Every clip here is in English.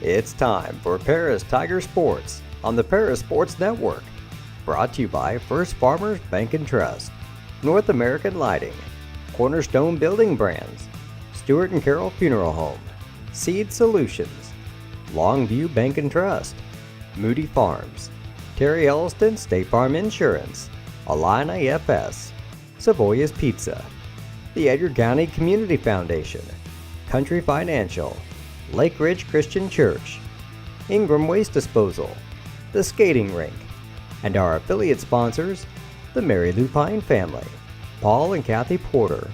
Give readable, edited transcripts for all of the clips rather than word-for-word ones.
It's time for Paris Tiger Sports on the Paris Sports Network. Brought to you by First Farmers Bank and Trust, North American Lighting, Cornerstone Building Brands, Stewart and Carroll Funeral Home, Seed Solutions, Longview Bank and Trust, Moody Farms, Terry Elliston State Farm Insurance, Illini FS, Savoya's Pizza, the Edgar County Community Foundation, Country Financial, Lake Ridge Christian Church, Ingram Waste Disposal, the Skating Rink, and our affiliate sponsors, the Mary Lou Pine family, Paul and Kathy Porter,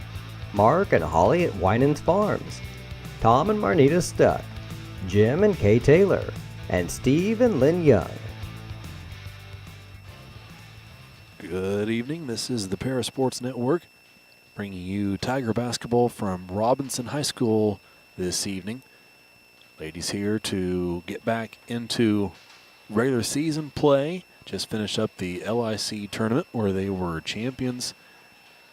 Mark and Holly at Winans Farms, Tom and Marnita Stuck, Jim and Kay Taylor, and Steve and Lynn Young. Good evening. This is the Paris Sports Network, bringing you Tiger basketball from Robinson High School this evening. Ladies here to get back into regular season play. Just finished up the LIC tournament where they were champions,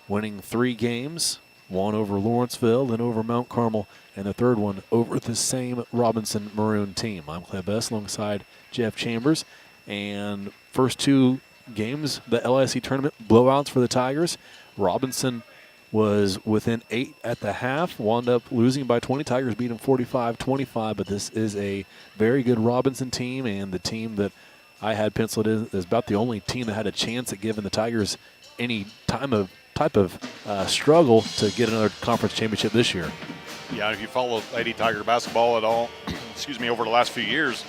winning 3 games, one over Lawrenceville, then over Mount Carmel, and the third one over the same Robinson Maroon team. I'm Cliff Best alongside Jeff Chambers. And first 2 games, the LIC tournament blowouts for the Tigers. Robinson was within 8 at the half, wound up losing by 20. Tigers beat them 45-25, but this is a very good Robinson team, and the team that I had penciled in is about the only team that had a chance at giving the Tigers any type of struggle to get another conference championship this year. Yeah, if you follow Lady Tiger basketball at all, over the last few years,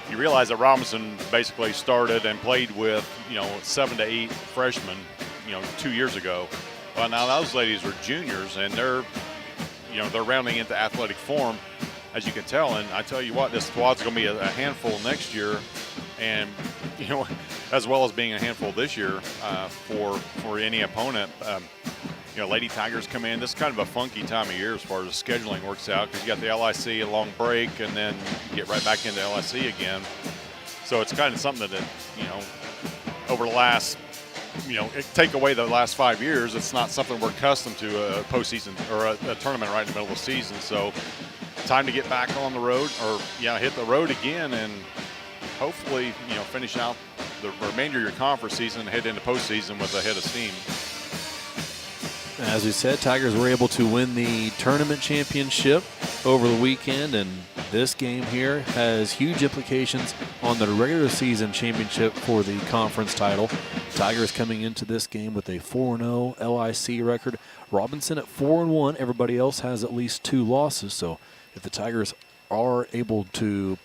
you realize that Robinson basically started and played with, 7 to 8 freshmen, 2 years ago. Well, now those ladies are juniors, and they're rounding into athletic form, as you can tell. And I tell you what, this squad's going to be a handful next year, and as well as being a handful this year for any opponent. Lady Tigers come in. This is kind of a funky time of year as far as the scheduling works out, because you got the LIC, a long break, and then you get right back into LIC again. So it's kind of something that over the last take away the last 5 years, it's not something we're accustomed to, a postseason or a tournament right in the middle of the season. So time to get back on the road, or hit the road again, and hopefully finish out the remainder of your conference season and head into postseason with a head of steam. As we said, Tigers were able to win the tournament championship over the weekend, and this game here has huge implications on the regular season championship for the conference title. Tigers coming into this game with a 4-0 LIC record. Robinson at 4-1. Everybody else has at least 2 losses. So if the Tigers are able to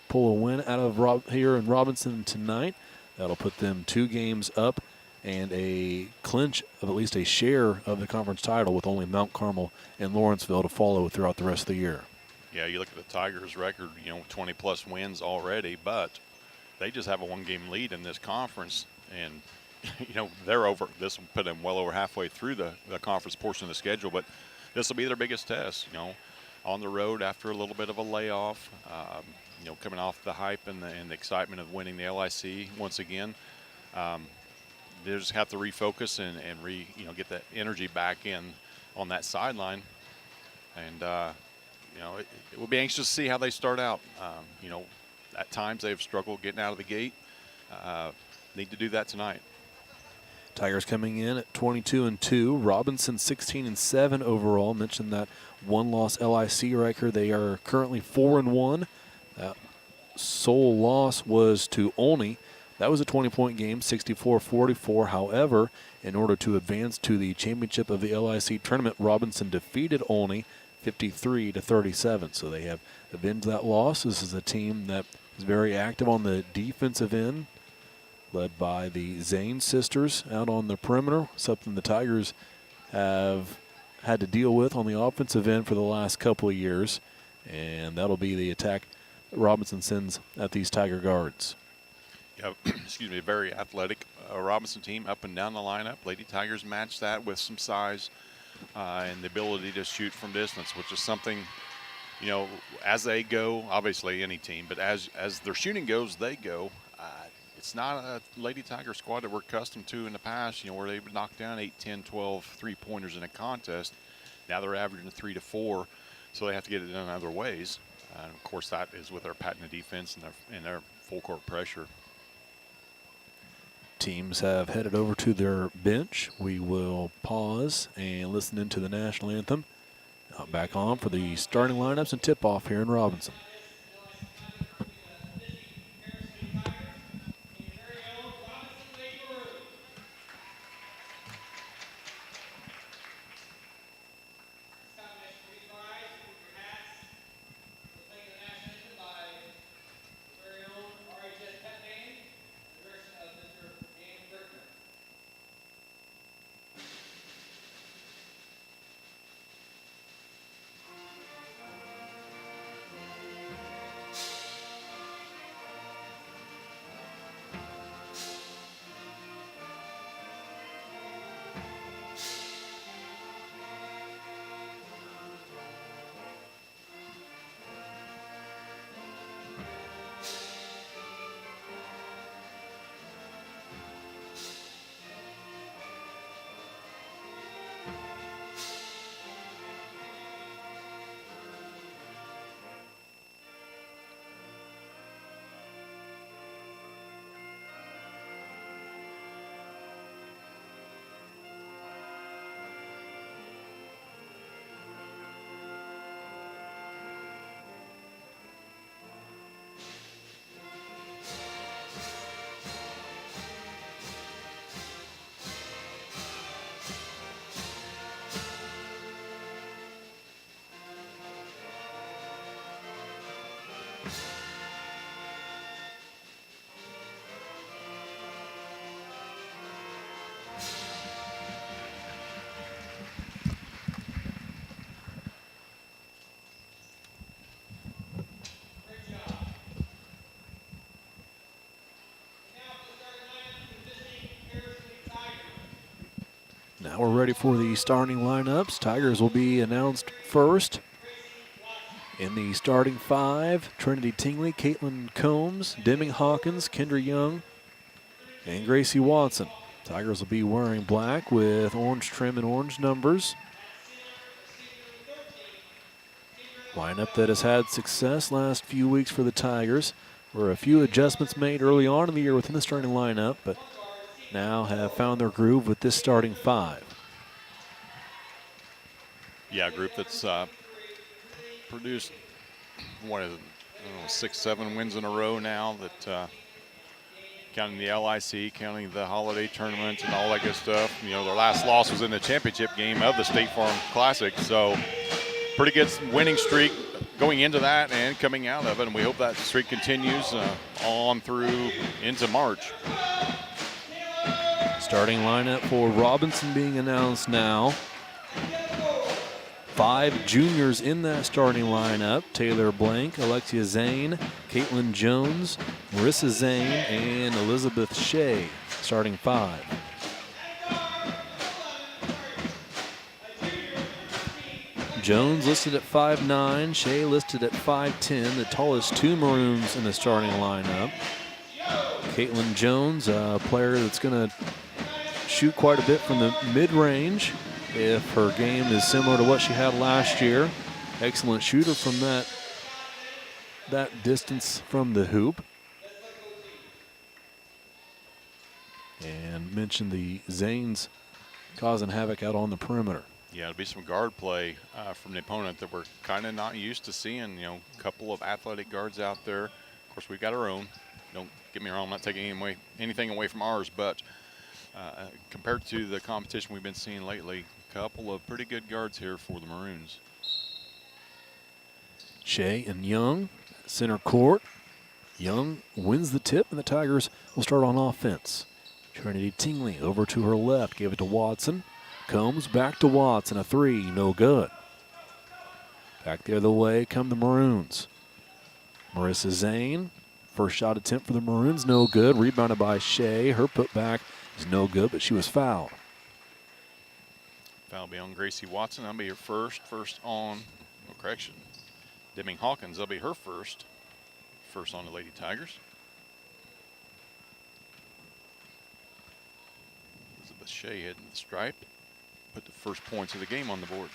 pull a win out of here in Robinson tonight, that'll put them 2 games up and a clinch of at least a share of the conference title, with only Mount Carmel and Lawrenceville to follow throughout the rest of the year. Yeah, you look at the Tigers' record, 20-plus wins already, but they just have a 1-game lead in this conference. And, they're over. This will put them well over halfway through the conference portion of the schedule, but this will be their biggest test, on the road after a little bit of a layoff, coming off the hype and the excitement of winning the LIC once again. They just have to refocus and get that energy back in on that sideline. And, we'll be anxious to see how they start out. At times they've struggled getting out of the gate. Need to do that tonight. Tigers coming in at 22-2. Robinson 16-7 overall. Mentioned that 1-loss LIC record. They are currently 4-1. That sole loss was to Olney. That was a 20-point game, 64-44. However, in order to advance to the championship of the LIC tournament, Robinson defeated Olney 53-37. So they have avenged that loss. This is a team that is very active on the defensive end, led by the Zane sisters out on the perimeter, something the Tigers have had to deal with on the offensive end for the last couple of years. And that'll be the attack Robinson sends at these Tiger guards. Yeah, very athletic Robinson team up and down the lineup. Lady Tigers match that with some size and the ability to shoot from distance, which is something, as they go, obviously any team, but as their shooting goes, they go. It's not a Lady Tiger squad that we're accustomed to in the past, where they would knock down 8, 10, 12 three-pointers in a contest. Now they're averaging 3 to 4, so they have to get it done other ways. And of course, that is with our patented defense and their full court pressure. Teams have headed over to their bench. We will pause and listen into the national anthem. Back on for the starting lineups and tip-off here in Robinson. Now we're ready for the starting lineups. Tigers will be announced first. In the starting five, Trinity Tingley, Caitlin Combs, Deming Hawkins, Kendra Young, and Gracie Watson. Tigers will be wearing black with orange trim and orange numbers. Lineup that has had success last few weeks for the Tigers. There were a few adjustments made early on in the year within the starting lineup, but now have found their groove with this starting five. Yeah, a group that's produced, what is it, I don't know, 6-7 wins in a row now, that counting the LIC, counting the holiday tournament and all that good stuff. You know, their last loss was in the championship game of the State Farm Classic, so pretty good winning streak going into that and coming out of it, and we hope that streak continues on through into March. Starting lineup for Robinson being announced now. 5 juniors in that starting lineup: Taylor Blank, Alexia Zane, Caitlin Jones, Marissa Zane, and Elizabeth Shea. Starting 5. Jones listed at 5'9", Shea listed at 5'10", the tallest 2 Maroons in the starting lineup. Caitlin Jones, a player that's going to shoot quite a bit from the mid-range if her game is similar to what she had last year. Excellent shooter from that distance from the hoop. And mentioned the Zanes causing havoc out on the perimeter. Yeah, it'll be some guard play from the opponent that we're kind of not used to seeing. You know, a couple of athletic guards out there. Of course, we've got our own. Don't get me wrong, I'm not taking anything away from ours, but compared to the competition we've been seeing lately, a couple of pretty good guards here for the Maroons. Shea and Young, center court. Young wins the tip, and the Tigers will start on offense. Trinity Tingley over to her left, gave it to Watson. Combs back to Watson, a 3, no good. Back the other way come the Maroons. Marissa Zane, first shot attempt for the Maroons, no good. Rebounded by Shea. Her putback is no good, but she was fouled. Foul be on Gracie Watson. That'll be her first on, no correction. Deming Hawkins, that'll be her first on the Lady Tigers. Elizabeth Shea heading the stripe. Put the first points of the game on the board.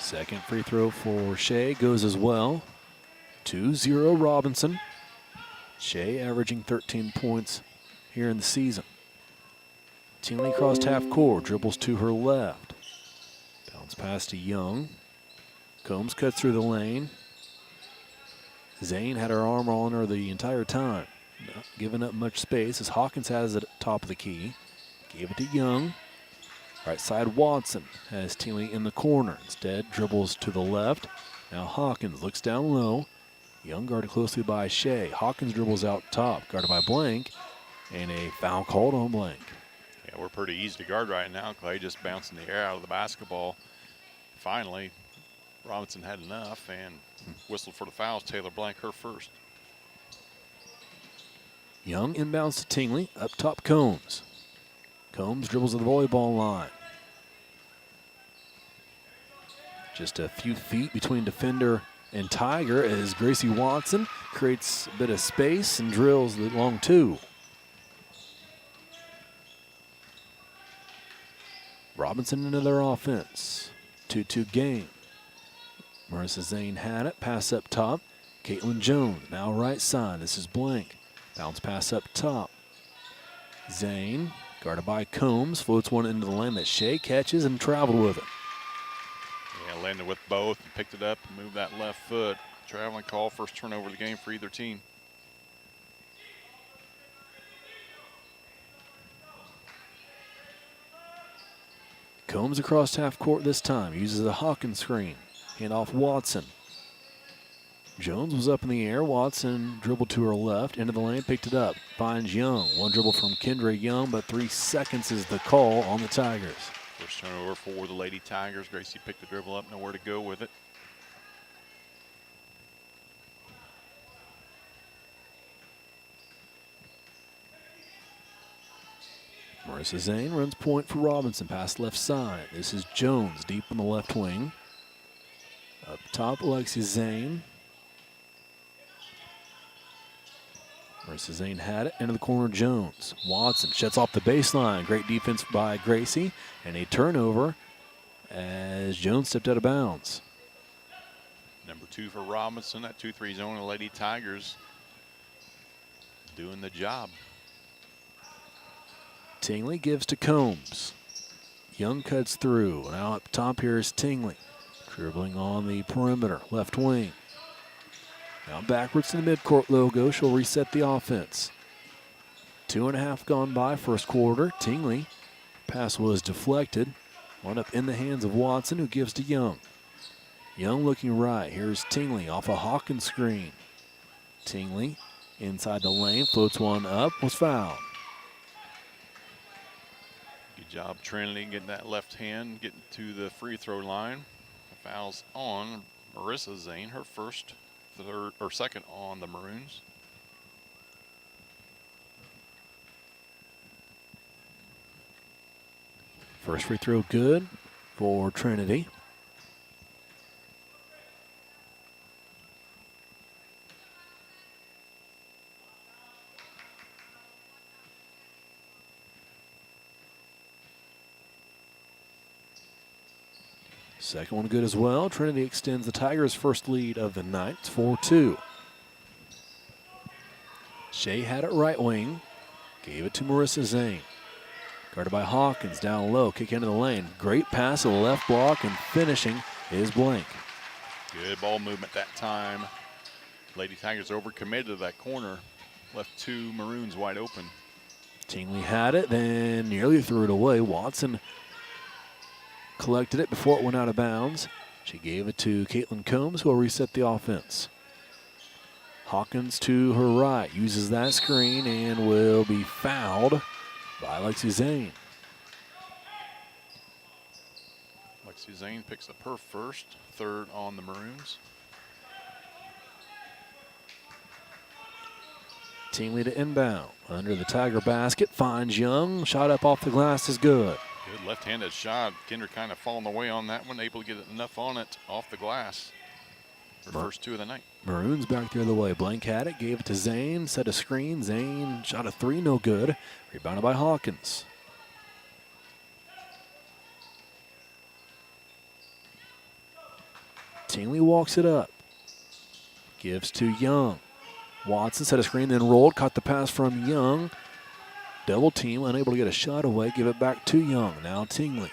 Second free throw for Shea goes as well. 2-0 Robinson. Shea averaging 13 points here in the season. Tingley crossed half court, dribbles to her left. Bounce pass to Young. Combs cuts through the lane. Zane had her arm on her the entire time, not giving up much space as Hawkins has it at top of the key. Gave it to Young. Right side Watson has Tingley in the corner. Instead dribbles to the left. Now Hawkins looks down low. Young guarded closely by Shea. Hawkins dribbles out top, guarded by Blank, and a foul called on Blank. Yeah, we're pretty easy to guard right now. Clay just bouncing the air out of the basketball. Finally, Robinson had enough and whistled for the fouls. Taylor Blank, her first. Young inbounds to Tingley. Up top, Combs. Combs dribbles to the volleyball line. Just a few feet between defender and Tiger as Gracie Watson creates a bit of space and drills the long two. Robinson into their offense. 2-2 game. Marissa Zane had it. Pass up top. Caitlin Jones now right side. This is Blank. Bounce pass up top. Zane guarded by Combs. Floats one into the lane that Shea catches and traveled with it. Yeah, landed with both and picked it up and moved that left foot. Traveling call, first turnover of the game for either team. Combs across half court this time. Uses a Hawkins screen. Hand off Watson. Jones was up in the air. Watson dribbled to her left. Into the lane, picked it up. Finds Young. One dribble from Kendra Young, but 3 seconds is the call on the Tigers. First turnover for the Lady Tigers. Gracie picked the dribble up, nowhere to go with it. Marissa Zane runs point for Robinson, past left side. This is Jones deep on the left wing. Up top, Alexia Zane. Marissa Zane had it. Into the corner, Jones. Watson shuts off the baseline. Great defense by Gracie. And a turnover as Jones stepped out of bounds. Number 2 for Robinson. That 2-3 zone. The Lady Tigers doing the job. Tingley gives to Combs. Young cuts through. Now up top here is Tingley. Dribbling on the perimeter, left wing. Now backwards to the midcourt logo. She'll reset the offense. 2.5 gone by first quarter. Tingley. Pass was deflected. One up in the hands of Watson, who gives to Young. Young looking right. Here's Tingley off a Hawkins screen. Tingley inside the lane. Floats one up. Was fouled. Good job, Trinity, getting that left hand, getting to the free throw line. The foul's on Marissa Zane, her first, third, or second on the Maroons. First free throw good for Trinity. Second one good as well. Trinity extends the Tigers' first lead of the night. It's 4-2. Shea had it right wing. Gave it to Marissa Zane. Guarded by Hawkins down low. Kick into the lane. Great pass to the left block, and finishing is Blank. Good ball movement that time. Lady Tigers overcommitted to that corner. Left 2 Maroons wide open. Tingley had it, then nearly threw it away. Watson collected it before it went out of bounds. She gave it to Caitlin Combs, who will reset the offense. Hawkins to her right, uses that screen and will be fouled by Lexi Zane. Lexi Zane picks up her first, third on the Maroons. Tingley to inbound. Under the Tiger basket, finds Young. Shot up off the glass is good. Good left-handed shot. Kinder kind of falling away on that one, able to get enough on it off the glass. Her first 2 of the night. Maroons back the other way. Blank had it, gave it to Zane, set a screen. Zane shot a 3, no good. Rebounded by Hawkins. Tingley walks it up. Gives to Young. Watson set a screen, then rolled. Caught the pass from Young. Double team, unable to get a shot away. Give it back to Young. Now Tingley.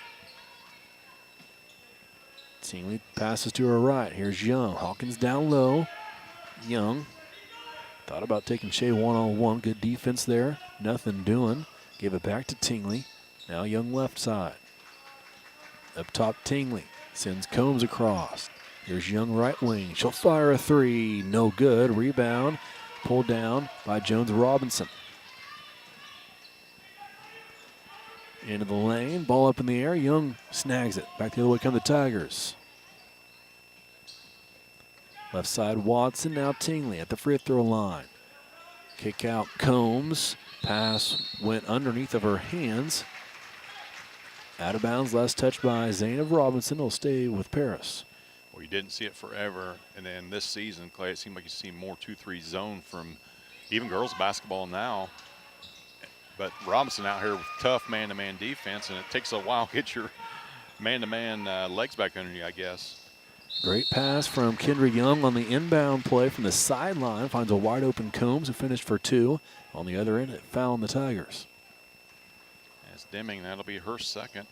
Tingley passes to her right. Here's Young. Hawkins down low. Young thought about taking Shea one-on-one. Good defense there. Nothing doing. Give it back to Tingley. Now Young left side. Up top, Tingley sends Combs across. Here's Young right wing. She'll fire a three. No good. Rebound. Pulled down by Jones Robinson. Into the lane. Ball up in the air. Young snags it. Back the other way come the Tigers. Left side, Watson. Now Tingley at the free throw line. Kick out Combs. Pass went underneath of her hands. Out of bounds. Last touch by Zainab Robinson. Will stay with Paris. Well, you didn't see it forever. And then this season, Clay, it seemed like you see more 2-3 zone from even girls basketball now. But Robinson out here with tough man-to-man defense, and it takes a while to get your man-to-man legs back under you, I guess. Great pass from Kendra Young on the inbound play from the sideline. Finds a wide-open Combs who finished for two. On the other end, it fouled the Tigers. That's Deming. That'll be her second.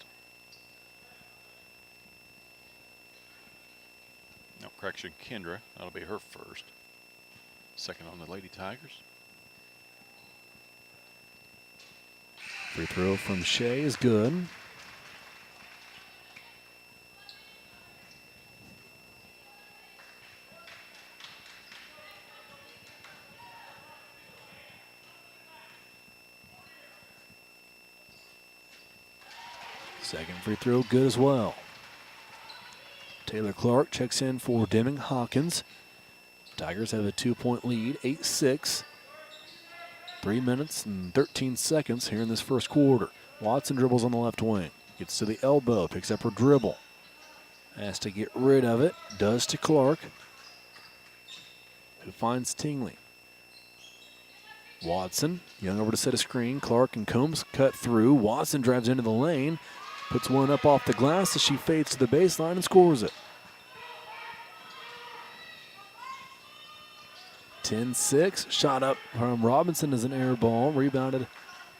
No, correction, Kendra. That'll be her first. Second on the Lady Tigers. Free throw from Shea is good. Second free throw good as well. Taylor Clark checks in for Deming Hawkins. Tigers have a 2-point lead, 8-6. 3 minutes and 13 seconds here in this first quarter. Watson dribbles on the left wing. Gets to the elbow, picks up her dribble. Has to get rid of it. Does to Clark, who finds Tingley. Watson, Young over to set a screen. Clark and Combs cut through. Watson drives into the lane. Puts one up off the glass as she fades to the baseline and scores it. 10-6. Shot up from Robinson as an air ball. Rebounded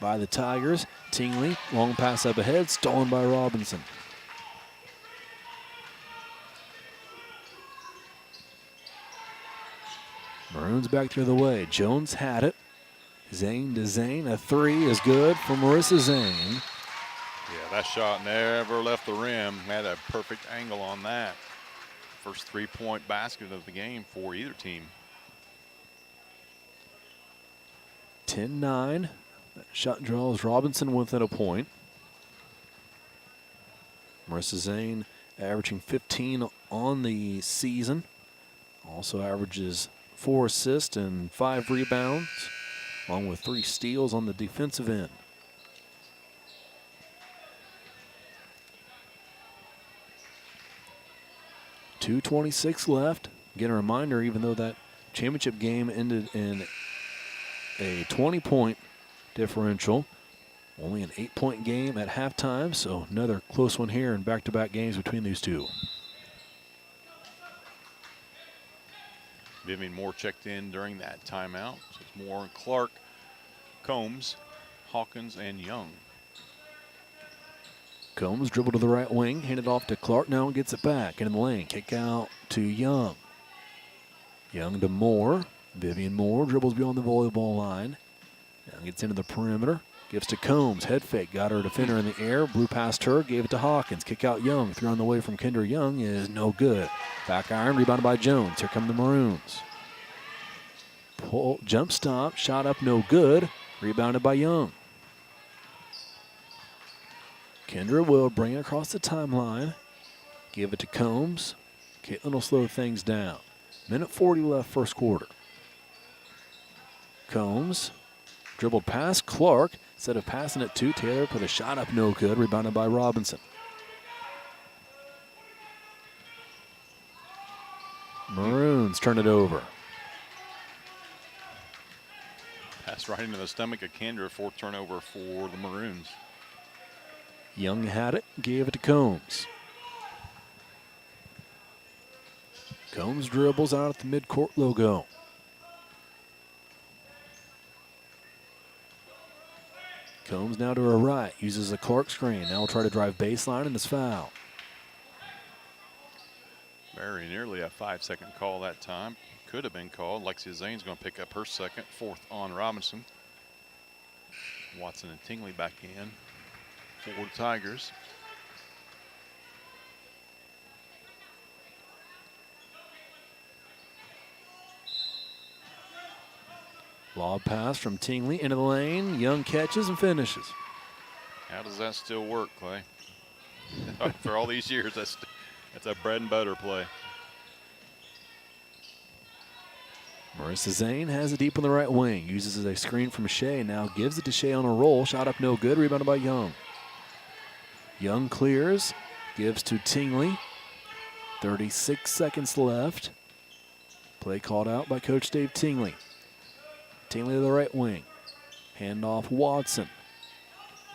by the Tigers. Tingley, long pass up ahead. Stolen by Robinson. Maroons back the other way. Jones had it. Zane to Zane. A three is good for Marissa Zane. Yeah, that shot never left the rim. Had a perfect angle on that. First three-point basket of the game for either team. 10-9. That shot draws Robinson within a point. Marissa Zane averaging 15 on the season. Also averages 4 assists and 5 rebounds, along with 3 steals on the defensive end. .226 left. Again, a reminder, even though that championship game ended in a 20-point differential, only an 8-point game at halftime, so another close one here in back-to-back games between these two. Vivian Moore checked in during that timeout. So it's Moore, Clark, Combs, Hawkins, and Young. Combs dribble to the right wing, handed off to Clark, now gets it back in the lane. Kick out to Young. Young to Moore. Vivian Moore dribbles beyond the volleyball line. Now gets into the perimeter. Gives to Combs. Head fake. Got her defender in the air. Blew past her. Gave it to Hawkins. Kick out Young. Throw on the way from Kendra Young is no good. Back iron. Rebounded by Jones. Here come the Maroons. Pull. Jump stop. Shot up. No good. Rebounded by Young. Kendra will bring it across the timeline. Give it to Combs. Caitlin will slow things down. Minute 40 left first quarter. Combs dribbled past Clark. Instead of passing it to Taylor, put a shot up, no good. Rebounded by Robinson. Maroons turn it over. Pass right into the stomach of Kendra. 4th turnover for the Maroons. Young had it, gave it to Combs. Combs dribbles out at the midcourt logo. Combs now to her right, uses a Clark screen. Now will try to drive baseline and is foul. Very nearly a 5-second call that time. Could have been called. Lexia Zane's going to pick up her second, fourth on Robinson. Watson and Tingley back in for the Tigers. Lob pass from Tingley into the lane. Young catches and finishes. How does that still work, Clay? For all these years, that's a bread and butter play. Marissa Zane has it deep on the right wing. Uses a screen from Shea. Now gives it to Shea on a roll. Shot up no good. Rebounded by Young. Young clears. Gives to Tingley. 36 seconds left. Play called out by Coach Dave Tingley. Tingley to the right wing. Handoff Watson.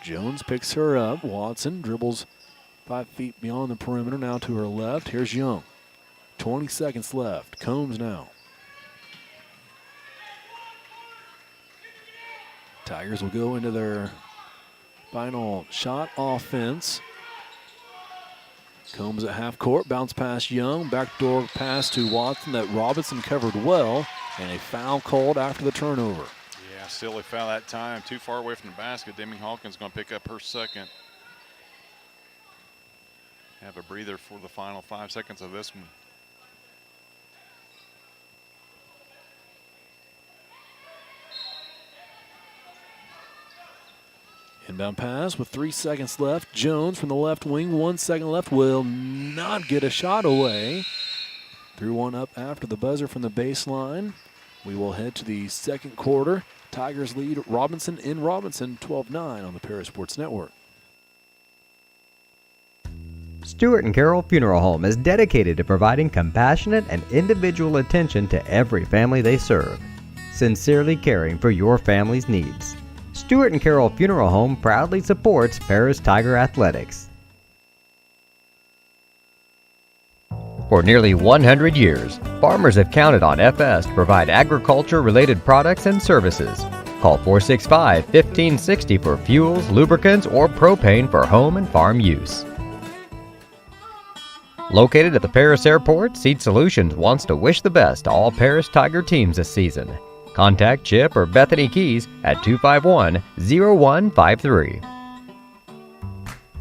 Jones picks her up. Watson dribbles 5 feet beyond the perimeter. Now to her left. Here's Young. 20 seconds left. Combs now. Tigers will go into their final shot offense. Combs at half court, bounce pass Young, backdoor pass to Watson that Robinson covered well, and a foul called after the turnover. Yeah, silly foul that time. Too far away from the basket. Deming Hawkins going to pick up her second. Have a breather for the final 5 seconds of this one. Inbound pass with 3 seconds left. Jones from the left wing, 1 second left, will not get a shot away. Threw one up after the buzzer from the baseline. We will head to the second quarter. Tigers lead Robinson in Robinson, 12-9 on the Paris Sports Network. Stewart and Carroll Funeral Home is dedicated to providing compassionate and individual attention to every family they serve, sincerely caring for your family's needs. Stewart and Carroll Funeral Home proudly supports Paris Tiger Athletics. For nearly 100 years, farmers have counted on FS to provide agriculture-related products and services. Call 465-1560 for fuels, lubricants, or propane for home and farm use. Located at the Paris Airport, Seed Solutions wants to wish the best to all Paris Tiger teams this season. Contact Chip or Bethany Keys at 251-0153.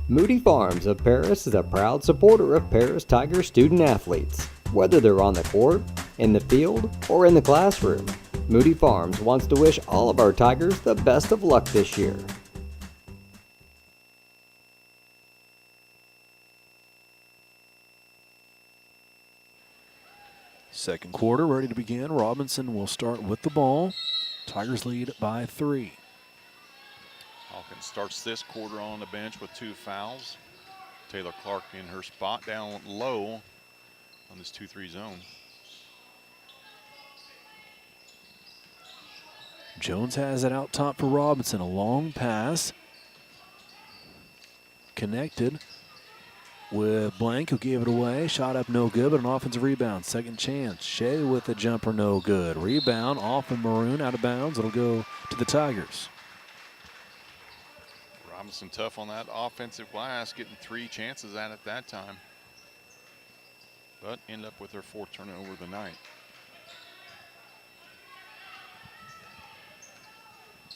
Moody Farms of Paris is a proud supporter of Paris Tiger student athletes. Whether they're on the court, in the field, or in the classroom, Moody Farms wants to wish all of our Tigers the best of luck this year. Second quarter ready to begin. Robinson will start with the ball. Tigers lead by 3. Hawkins starts this quarter on the bench with 2 fouls. Taylor Clark in her spot down low on this 2-3 zone. Jones has it out top for Robinson. A long pass. Connected with Blank, who gave it away. Shot up no good, but an offensive rebound. Second chance. Shea with a jumper, no good. Rebound off of Maroon, out of bounds. It'll go to the Tigers. Robinson tough on that offensive glass, getting 3 chances at it that time. But end up with her 4th turnover of the night.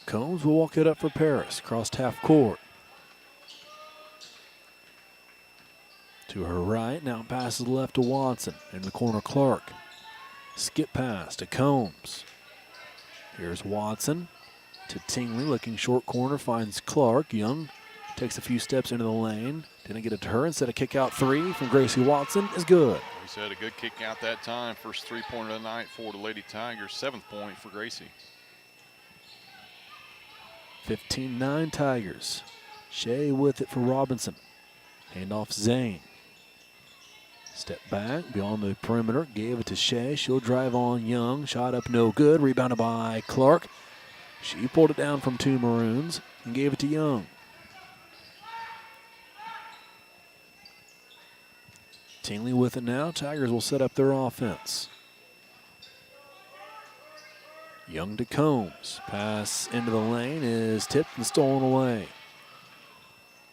Combs will walk it up for Paris. Crossed half court. To her right, now passes left to Watson. In the corner, Clark. Skip pass to Combs. Here's Watson to Tingley, looking short corner, finds Clark. Young takes a few steps into the lane. Didn't get it to her. Instead, a kick out 3 from Gracie Watson is good. Gracie had a good kick out that time. First 3-pointer of the night for the Lady Tigers. 7th point for Gracie. 15-9 Tigers. Shea with it for Robinson. Handoff Zane. Step back beyond the perimeter. Gave it to Shea. She'll drive on Young. Shot up no good. Rebounded by Clark. She pulled it down from 2 Maroons and gave it to Young. Tingley with it now. Tigers will set up their offense. Young to Combs. Pass into the lane is tipped and stolen away.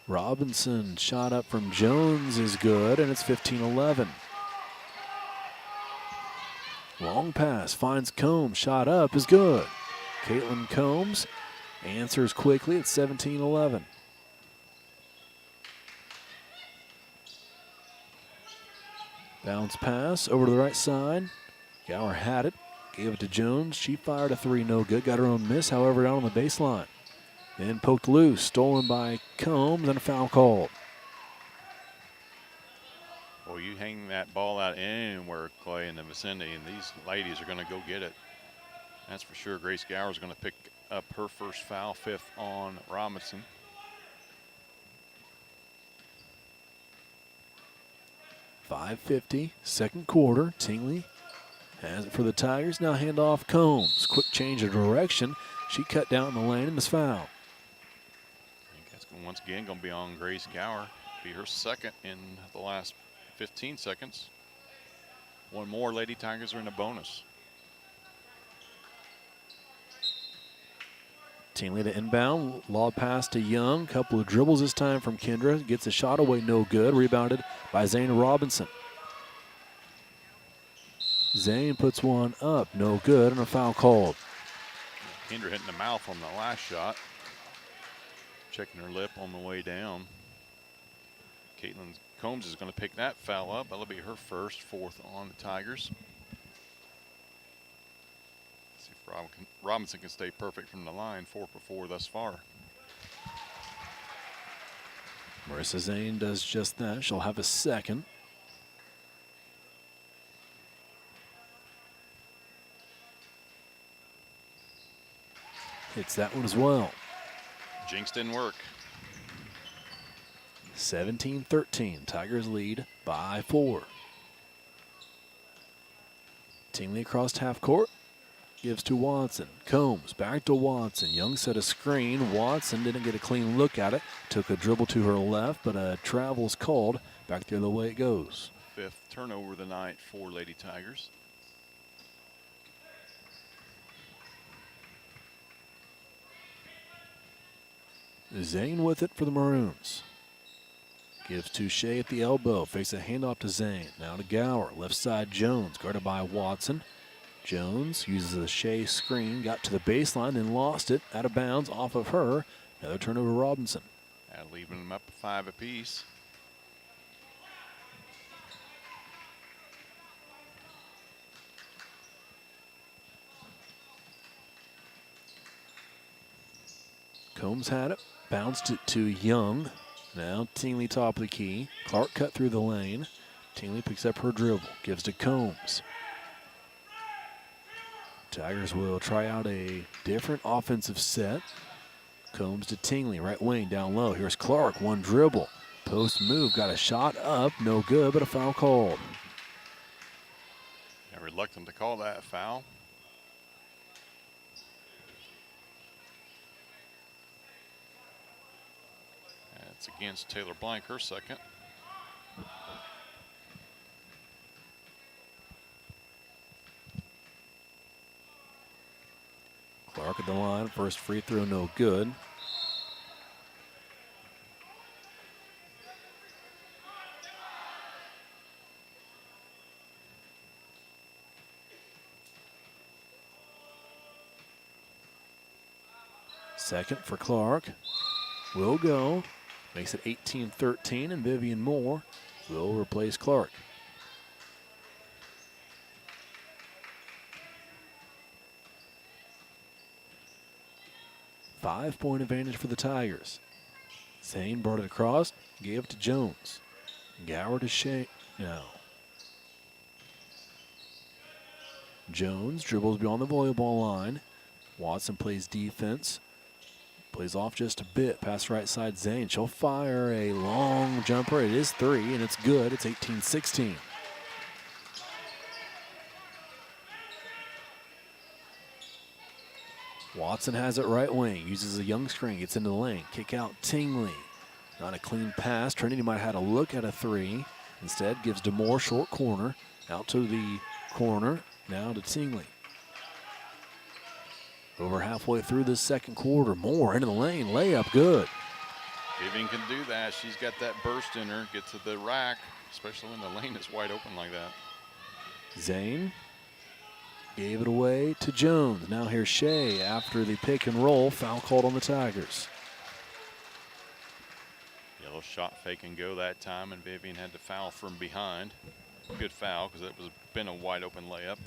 Robinson shot up from Jones is good, and it's 15-11. Long pass finds Combs. Shot up is good. Caitlin Combs answers quickly at 17-11. Bounce pass over to the right side. Gower had it. Gave it to Jones. She fired a three, no good. Got her own miss, however, down on the baseline. Then poked loose, stolen by Combs, and a foul called. Well, you hang that ball out anywhere, Clay, in the vicinity, and these ladies are going to go get it. That's for sure. Grace Gower is going to pick up her first foul, 5th on Robinson. .550, second quarter. Tingley has it for the Tigers. Now hand off Combs. Quick change of direction. She cut down the lane and is fouled. I think that's once again going to be on Grace Gower. Be her second in the last 15 seconds. One more, Lady Tigers are in a bonus. Tingley to inbound. Lob pass to Young. Couple of dribbles this time from Kendra. Gets a shot away, no good. Rebounded by Zane Robinson. Zane puts one up, no good, and a foul called. Kendra hitting the mouth on the last shot. Checking her lip on the way down. Caitlin Combs is going to pick that foul up. That'll be her first, 4th on the Tigers. See if Robinson can stay perfect from the line, 4 for 4 thus far. Marissa Zane does just that. She'll have a second. Hits that one as well. Jinx didn't work. 17-13. Tigers lead by 4. Tingley across half court. Gives to Watson. Combs back to Watson. Young set a screen. Watson didn't get a clean look at it. Took a dribble to her left, but a travel's called. Back the other way it goes. 5th turnover of the night for Lady Tigers. Zane with it for the Maroons. Gives to Shea at the elbow. Fakes a handoff to Zane. Now to Gower. Left side Jones. Guarded by Watson. Jones uses a Shea screen. Got to the baseline and lost it. Out of bounds off of her. Another turnover Robinson. Leaving them up 5 apiece. Combs had it. Bounced it to Young. Now Tingley top of the key. Clark cut through the lane. Tingley picks up her dribble. Gives to Combs. Tigers will try out a different offensive set. Combs to Tingley. Right wing down low. Here's Clark. One dribble. Post move. Got a shot up. No good, but a foul called. Yeah, reluctant to call that a foul. That's against Taylor Blank, her second. Clark at the line. First free throw, no good. Second for Clark. Will go. Makes it 18-13, and Vivian Moore will replace Clark. Five-point advantage for the Tigers. Zane brought it across, gave it to Jones. Gower to Shea. No. Jones dribbles beyond the volleyball line. Watson plays defense. Plays off just a bit. Pass right side, Zane. She'll fire a long jumper. It is 3, and it's good. It's 18-16. Watson has it right wing. Uses a Young screen. Gets into the lane. Kick out Tingley. Not a clean pass. Trinity might have had a look at a 3. Instead, gives DeMoore short corner. Out to the corner. Now to Tingley. Over halfway through this second quarter. Moore into the lane. Layup good. Vivian can do that. She's got that burst in her. Get to the rack, especially when the lane is wide open like that. Zane gave it away to Jones. Now here's Shea after the pick and roll. Foul called on the Tigers. Yellow shot fake and go that time, and Vivian had to foul from behind. Good foul because it was been a wide open layup.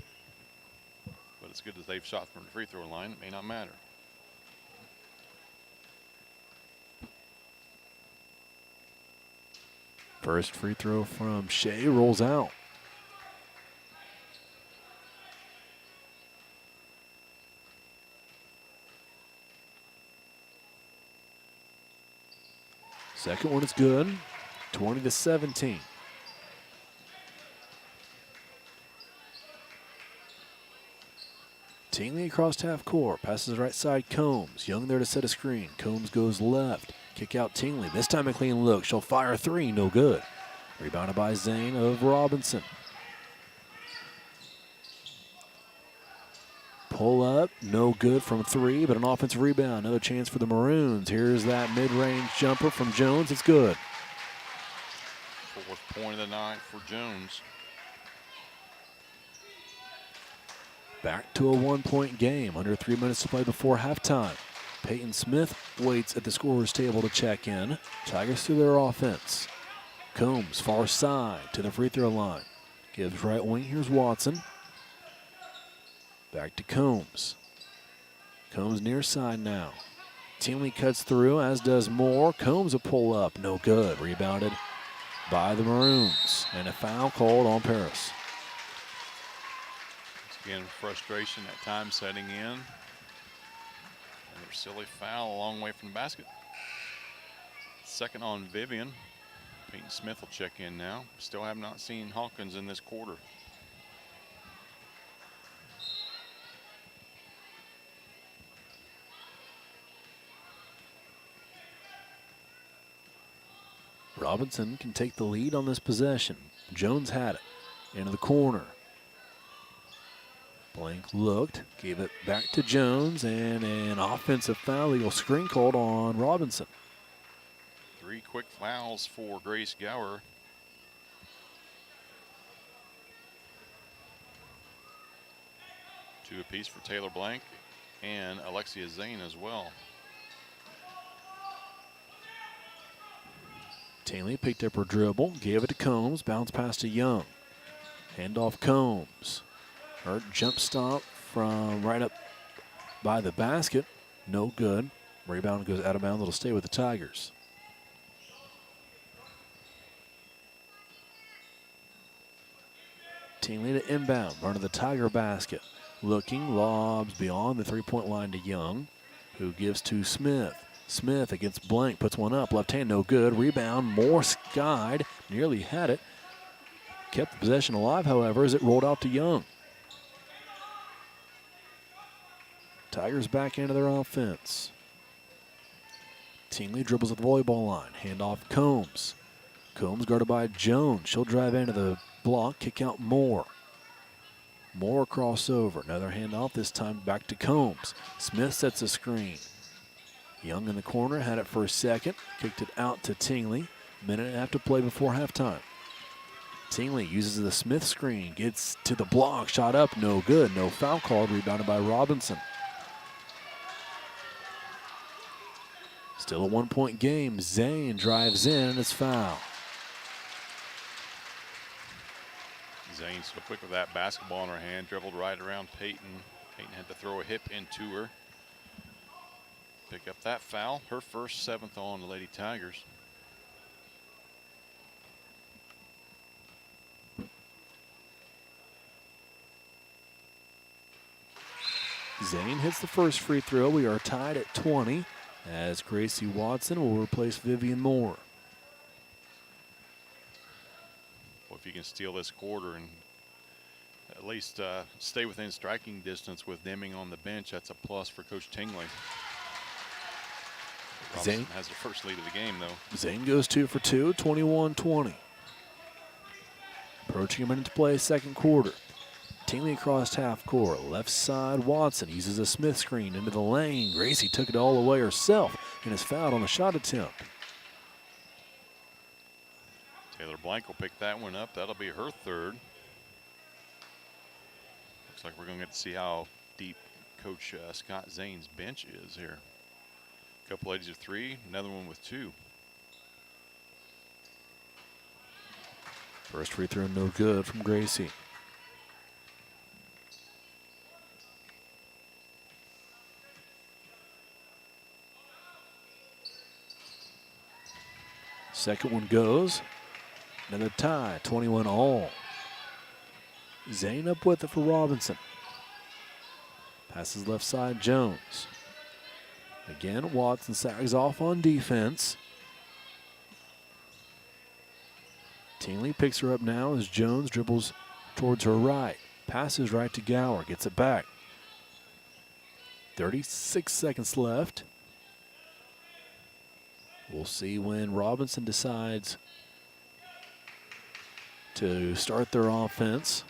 But it's good that they've shot from the free throw line. It may not matter. First free throw from Shea rolls out. Second one is good. 20-17. Tingley across half court. Passes right side Combs. Young there to set a screen. Combs goes left. Kick out Tingley. This time a clean look. She'll fire three. No good. Rebounded by Zane of Robinson. Pull up. No good from three, but an offensive rebound. Another chance for the Maroons. Here's that mid-range jumper from Jones. It's good. Fourth point of the night for Jones. Back to a one-point game. Under 3 minutes to play before halftime. Peyton Smith waits at the scorer's table to check in. Tigers through their offense. Combs far side to the free throw line. Gives right wing. Here's Watson. Back to Combs. Combs near side now. Tingley cuts through, as does Moore. Combs a pull up. No good. Rebounded by the Maroons. And a foul called on Paris. Again, frustration at times setting in. Another silly foul a long way from the basket. Second on Vivian. Peyton Smith will check in now. Still have not seen Hawkins in this quarter. Robinson can take the lead on this possession. Jones had it. Into the corner. Blank looked, gave it back to Jones, and an offensive foul. Legal screen called on Robinson. 3 quick fouls for Grace Gower. Two apiece for Taylor Blank and Alexia Zane as well. Tingley picked up her dribble, gave it to Combs, bounce pass to Young. Hand off Combs. Her jump stop from right up by the basket. No good. Rebound goes out of bounds. It'll stay with the Tigers. Tingley to inbound. Run to the Tiger basket. Looking, lobs beyond the three-point line to Young, who gives to Smith. Smith against Blank, puts one up. Left hand, no good. Rebound, Moore skied. Nearly had it. Kept the possession alive, however, as it rolled out to Young. Tigers back into their offense. Tingley dribbles at the volleyball line. Hand off Combs. Combs guarded by Jones. She'll drive into the block, kick out Moore. Moore crossover. Another handoff, this time back to Combs. Smith sets a screen. Young in the corner, had it for a second. Kicked it out to Tingley. Minute and a half to play before halftime. Tingley uses the Smith screen. Gets to the block. Shot up, no good. No foul called. Rebounded by Robinson. Still a one-point game. Zane drives in and it's foul. Zane so quick with that basketball in her hand, dribbled right around Peyton. Peyton had to throw a hip into her. Pick up that foul, her first, 7th on the Lady Tigers. Zane hits the first free throw. We are tied at 20 as Gracie Watson will replace Vivian Moore. Well, if you can steal this quarter and at least stay within striking distance with Deming on the bench, that's a plus for Coach Tingley. Robinson Zane has the first lead of the game, though. Zane goes 2 for 2, 21-20. Approaching a minute to play, second quarter. Tingley across half court. Left side, Watson uses a Smith screen into the lane. Gracie took it all away herself and is fouled on the shot attempt. Taylor Blank will pick that one up. That'll be her third. Looks like we're going to get to see how deep Coach Scott Zane's bench is here. A couple ladies of 3, another one with 2. First free throw no good from Gracie. Second one goes. Another tie, 21 all. Zane up with it for Robinson. Passes left side, Jones. Again, Watson sags off on defense. Tingley picks her up now as Jones dribbles towards her right. Passes right to Gower, gets it back. 36 seconds left. We'll see when Robinson decides to start their offense.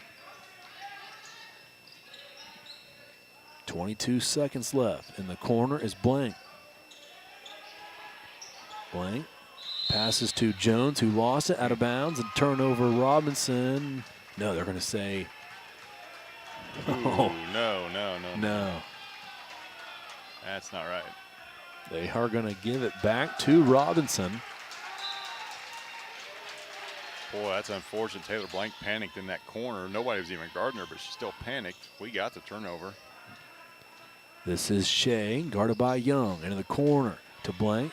22 seconds left. In the corner is Blank. Blank passes to Jones, who lost it out of bounds, and turnover Robinson. No, they're going to say. Ooh, no. That's not right. They are going to give it back to Robinson. Boy, that's unfortunate. Taylor Blank panicked in that corner. Nobody was even guarding her, but she still panicked. We got the turnover. This is Shea, guarded by Young. Into the corner to Blank.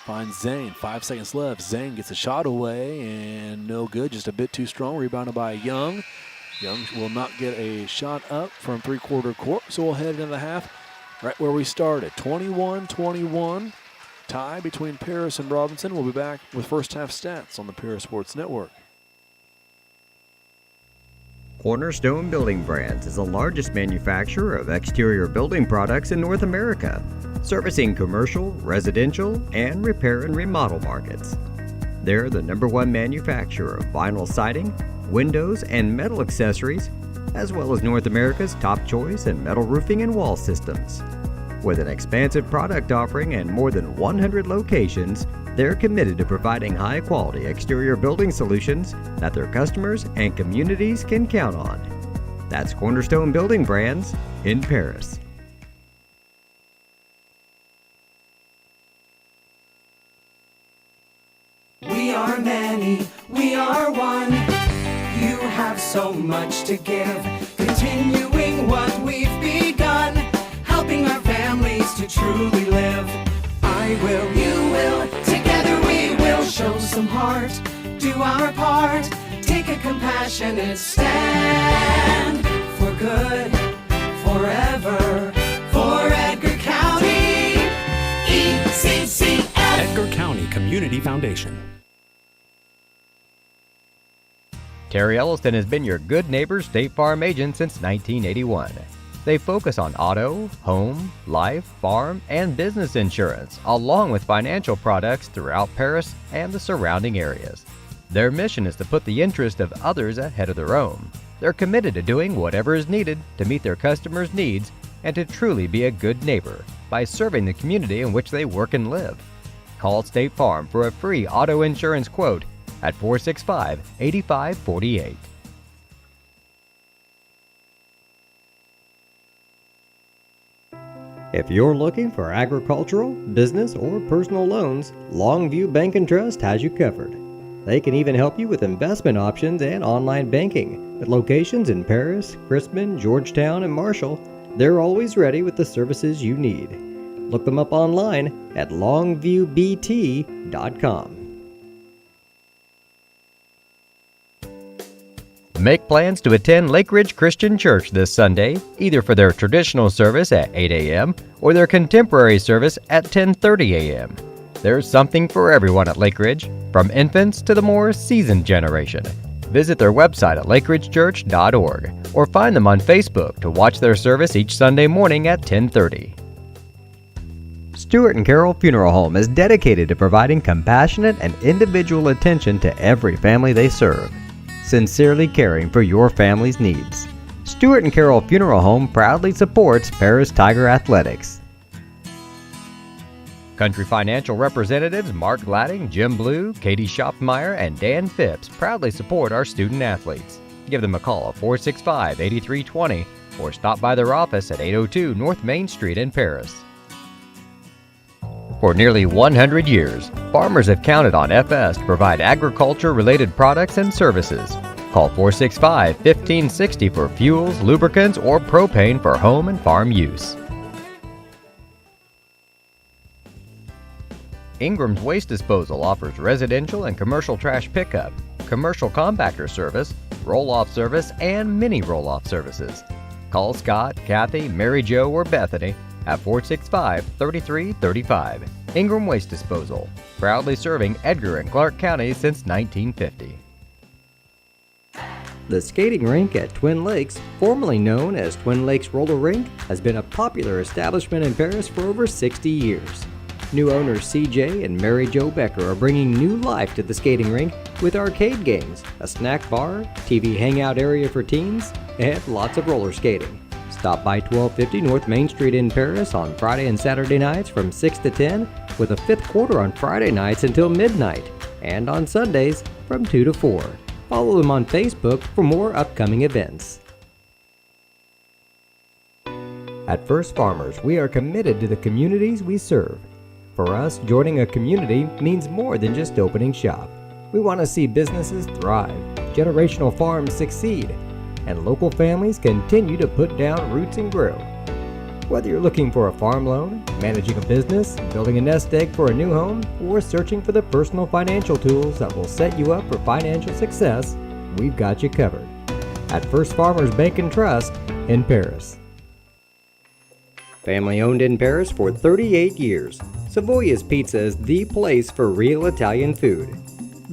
Finds Zane. 5 seconds left. Zane gets a shot away and no good. Just a bit too strong. Rebounded by Young. Young will not get a shot up from three-quarter court, so we'll head into the half right where we started. 21-21. Tie between Paris and Robinson. We'll be back with first half stats on the Paris Sports Network. Cornerstone Building Brands is the largest manufacturer of exterior building products in North America, servicing commercial, residential, and repair and remodel markets. They're the #1 manufacturer of vinyl siding, windows, and metal accessories, as well as North America's top choice in metal roofing and wall systems. With an expansive product offering and more than 100 locations, they're committed to providing high-quality exterior building solutions that their customers and communities can count on. That's Cornerstone Building Brands in Paris. We are many, we are one. You have so much to give, continuing what we've begun, helping our families to truly live. I will, you will, together we will show some heart, do our part, take a compassionate stand for good, forever, for Edgar County, ECCF. Edgar County Community Foundation. Terry Elliston has been your good neighbor State Farm agent since 1981. They focus on auto, home, life, farm, and business insurance, along with financial products throughout Paris and the surrounding areas. Their mission is to put the interest of others ahead of their own. They're committed to doing whatever is needed to meet their customers' needs and to truly be a good neighbor by serving the community in which they work and live. Call State Farm for a free auto insurance quote at 465-8548. If you're looking for agricultural, business, or personal loans, Longview Bank and Trust has you covered. They can even help you with investment options and online banking. With locations in Paris, Crispin, Georgetown, and Marshall, they're always ready with the services you need. Look them up online at longviewbt.com. Make plans to attend Lake Ridge Christian Church this Sunday, either for their traditional service at 8 a.m. or their contemporary service at 10:30 a.m. There's something for everyone at Lake Ridge, from infants to the more seasoned generation. Visit their website at lakeridgechurch.org or find them on Facebook to watch their service each Sunday morning at 10:30. Stuart and Carroll Funeral Home is dedicated to providing compassionate and individual attention to every family they serve. sincerely caring for your family's needs. Stewart and Carroll Funeral Home proudly supports Paris Tiger Athletics. Country Financial representatives Mark Gladding, Jim Blue, Katie Schopfmeyer, and Dan Phipps proudly support our student athletes. Give them a call at 465-8320 or stop by their office at 802 North Main Street in Paris. For nearly 100 years, farmers have counted on FS to provide agriculture-related products and services. Call 465-1560 for fuels, lubricants, or propane for home and farm use. Ingram's Waste Disposal offers residential and commercial trash pickup, commercial compactor service, roll-off service, and mini roll-off services. Call Scott, Kathy, Mary Jo, or Bethany at 465-3335. Ingram Waste Disposal, proudly serving Edgar and Clark counties since 1950. The skating rink at Twin Lakes, formerly known as Twin Lakes Roller Rink, has been a popular establishment in Paris for over 60 years. New owners CJ and Mary Jo Becker are bringing new life to the skating rink with arcade games, a snack bar, TV hangout area for teens, and lots of roller skating. Stop by 1250 North Main Street in Paris on Friday and Saturday nights from 6 to 10, with a fifth quarter on Friday nights until midnight, and on Sundays from 2 to 4. Follow them on Facebook for more upcoming events. At First Farmers, we are committed to the communities we serve. For us, joining a community means more than just opening shop. We want to see businesses thrive, generational farms succeed, and local families continue to put down roots and grow. Whether you're looking for a farm loan, managing a business, building a nest egg for a new home, or searching for the personal financial tools that will set you up for financial success, we've got you covered. At First Farmers Bank and Trust in Paris. Family owned in Paris for 38 years, Savoya's Pizza is the place for real Italian food.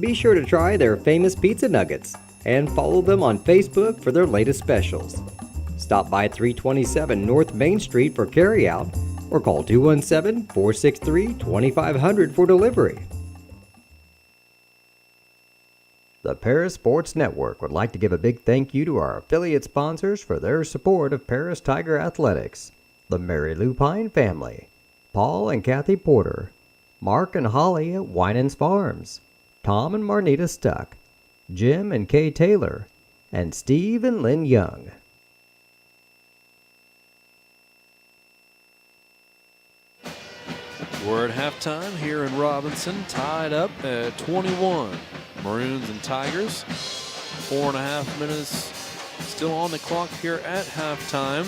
Be sure to try their famous pizza nuggets and follow them on Facebook for their latest specials. Stop by 327 North Main Street for carryout or call 217-463-2500 for delivery. The Paris Sports Network would like to give a big thank you to our affiliate sponsors for their support of Paris Tiger Athletics. The Mary Lou Pine family, Paul and Kathy Porter, Mark and Holly at Winans Farms, Tom and Marnita Stuck, Jim and Kay Taylor, and Steve and Lynn Young. We're at halftime here in Robinson, tied up at 21. Maroons and Tigers. 4.5 minutes still on the clock here at halftime.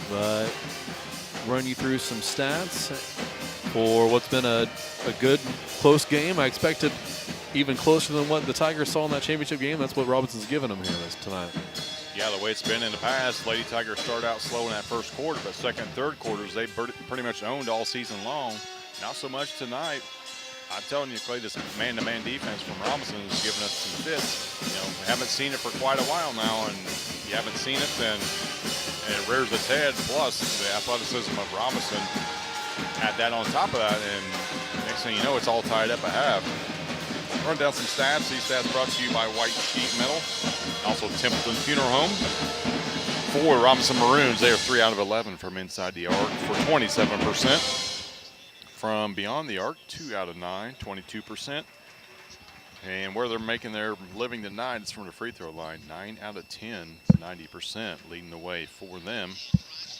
But run you through some stats for what's been a good, close game. I expected even closer than what the Tigers saw in that championship game. That's what Robinson's given them here tonight. Yeah, the way it's been in the past, Lady Tigers started out slow in that first quarter, but second and third quarters, they pretty much owned all season long. Not so much tonight. I'm telling you, Clay, this man-to-man defense from Robinson is giving us some fits. You know, we haven't seen it for quite a while now, and if you haven't seen it, then it rears its head. Plus, the athleticism of Robinson, add that on top of that, and next thing you know, it's all tied up at half. Run down some stats. These stats brought to you by White Sheet Metal, also Templeton Funeral Home. For Robinson Maroons, they are 3 out of 11 from inside the arc for 27%. From beyond the arc, 2 out of 9, 22%. And where they're making their living tonight is from the free throw line. 9 out of 10, 90%, leading the way for them.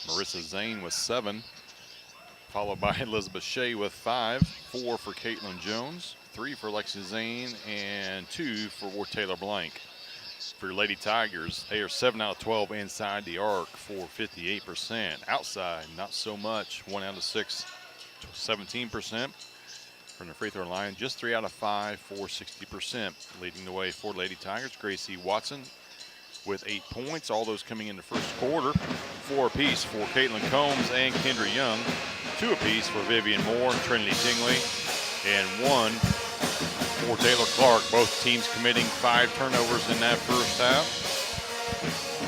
Marissa Zane with 7, followed by Elizabeth Shea with 5, 4 for Caitlin Jones, 3 for Lexi Zane, and 2 for Taylor Blank. For your Lady Tigers, they are 7 out of 12 inside the arc for 58%. Outside, not so much, 1 out of 6. 17% from the free throw line, just 3 out of 5 for 60%. Leading the way for Lady Tigers, Gracie Watson with 8 points, all those coming in the first quarter. 4 apiece for Caitlin Combs and Kendra Young, 2 apiece for Vivian Moore and Trinity Tingley, and 1 for Taylor Clark. Both teams committing 5 turnovers in that first half.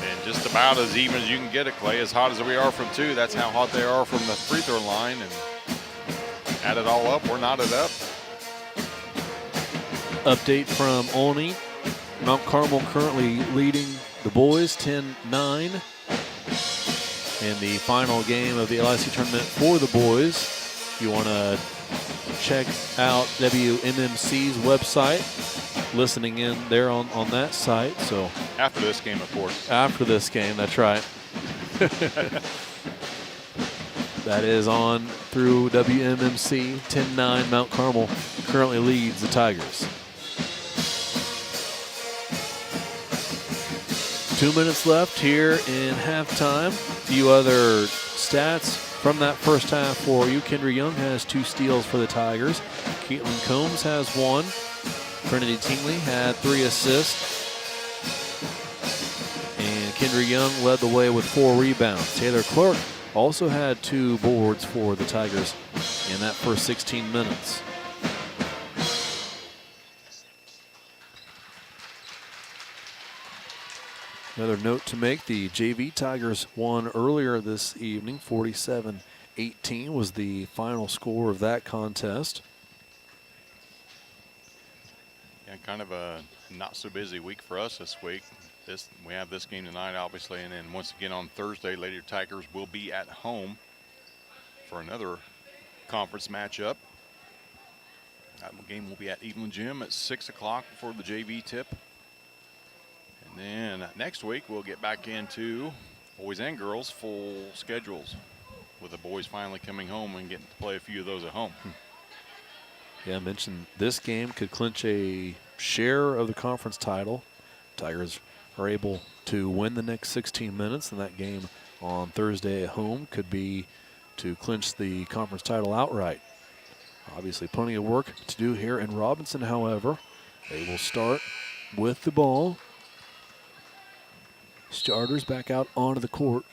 And just about as even as you can get it, Clay. As hot as we are from 2, that's how hot they are from the free throw line. And add it all up, we're knotted up. Update from Olney. Mount Carmel currently leading the boys 10-9 in the final game of the LIC tournament for the boys. If you want to check out WMMC's website, listening in there on that site. So After this game, of course. after this game, that's right. That is on through WMMC. 10-9 Mount Carmel currently leads the Tigers. 2 minutes left here in halftime. A few other stats from that first half for you. Kendra Young has 2 steals for the Tigers. Caitlin Combs has 1. Trinity Tingley had 3 assists. And Kendra Young led the way with 4 rebounds. Taylor Clark also had 2 boards for the Tigers in that first 16 minutes. Another note to make, the JV Tigers won earlier this evening. 47-18 was the final score of that contest. Yeah, kind of a not so busy week for us this week. We have this game tonight, obviously, and then once again on Thursday, Lady Tigers will be at home for another conference matchup. That game will be at Evelyn Gym at 6 o'clock before the JV tip. And then next week, we'll get back into boys and girls full schedules, with the boys finally coming home and getting to play a few of those at home. Yeah, I mentioned this game could clinch a share of the conference title. Tigers are able to win the next 16 minutes, and that game on Thursday at home could be to clinch the conference title outright. Obviously, plenty of work to do here in Robinson, however. They will start with the ball. Starters back out onto the court.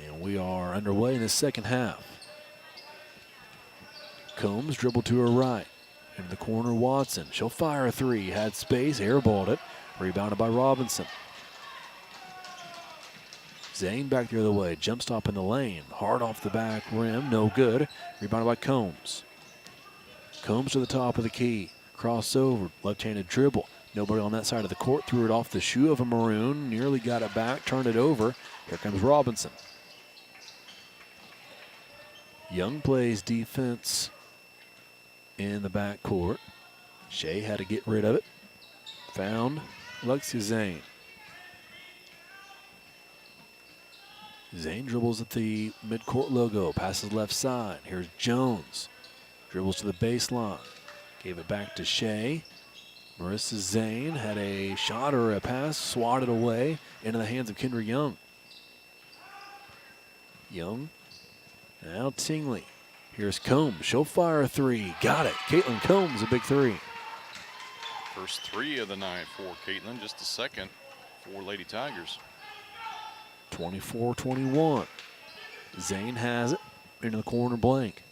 And we are underway in the second half. Combs dribbled to her right. Into the corner, Watson. She'll fire a 3. Had space, airballed it. Rebounded by Robinson. Zane back the other way. Jump stop in the lane. Hard off the back rim. No good. Rebounded by Combs. Combs to the top of the key. Crossover. Left-handed dribble. Nobody on that side of the court. Threw it off the shoe of a Maroon. Nearly got it back. Turned it over. Here comes Robinson. Young plays defense in the backcourt. Shea had to get rid of it. Found Lexi Zane. Zane dribbles at the midcourt logo. Passes left side. Here's Jones. Dribbles to the baseline. Gave it back to Shea. Marissa Zane had a shot or a pass swatted away into the hands of Kendra Young. Young. Now Tingley. Here's Combs. She'll fire a 3. Got it. Caitlin Combs, a big 3. First 3 of the night for Caitlin, just the second for Lady Tigers. 24-21. Zane has it into the corner blank.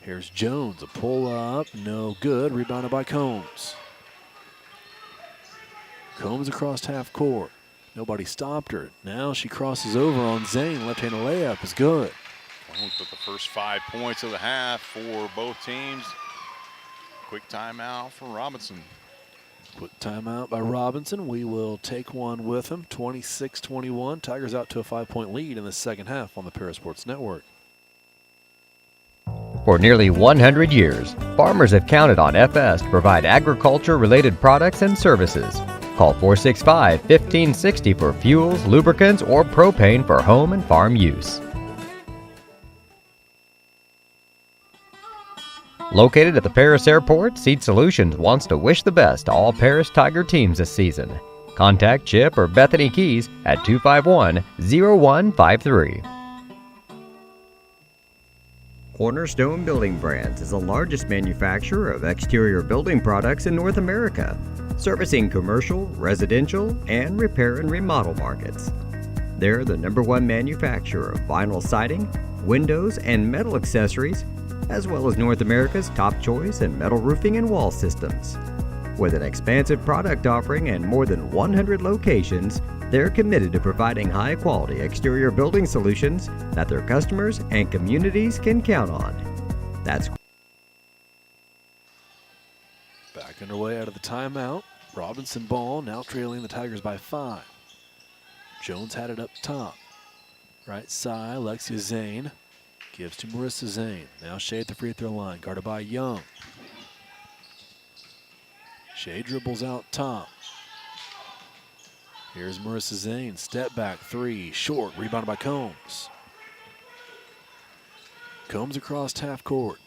Here's Jones, a pull up, no good. Rebounded by Combs. Combs across half court. Nobody stopped her. Now she crosses over on Zane. Left-handed layup is good. With the first 5 points of the half for both teams. Quick timeout for Robinson. Quick timeout by Robinson. We will take one with him. 26-21. Tigers out to a 5-point lead in the second half on the Parasports Network. For nearly 100 years, farmers have counted on FS to provide agriculture-related products and services. Call 465-1560 for fuels, lubricants, or propane for home and farm use. Located at the Paris Airport, Seed Solutions wants to wish the best to all Paris Tiger teams this season. Contact Chip or Bethany Keys at 251-0153. Cornerstone Building Brands is the largest manufacturer of exterior building products in North America, servicing commercial, residential, and repair and remodel markets. They're the #1 manufacturer of vinyl siding, windows, and metal accessories, as well as North America's top choice in metal roofing and wall systems. With an expansive product offering and more than 100 locations, they're committed to providing high-quality exterior building solutions that their customers and communities can count on. That's Back underway out of the timeout. Robinson ball, now trailing the Tigers by 5. Jones had it up top. Right side, Alexia Zane gives to Marissa Zane. Now Shea at the free throw line, guarded by Young. Shea dribbles out top. Here's Marissa Zane, step back 3, short, rebounded by Combs. Combs across half court.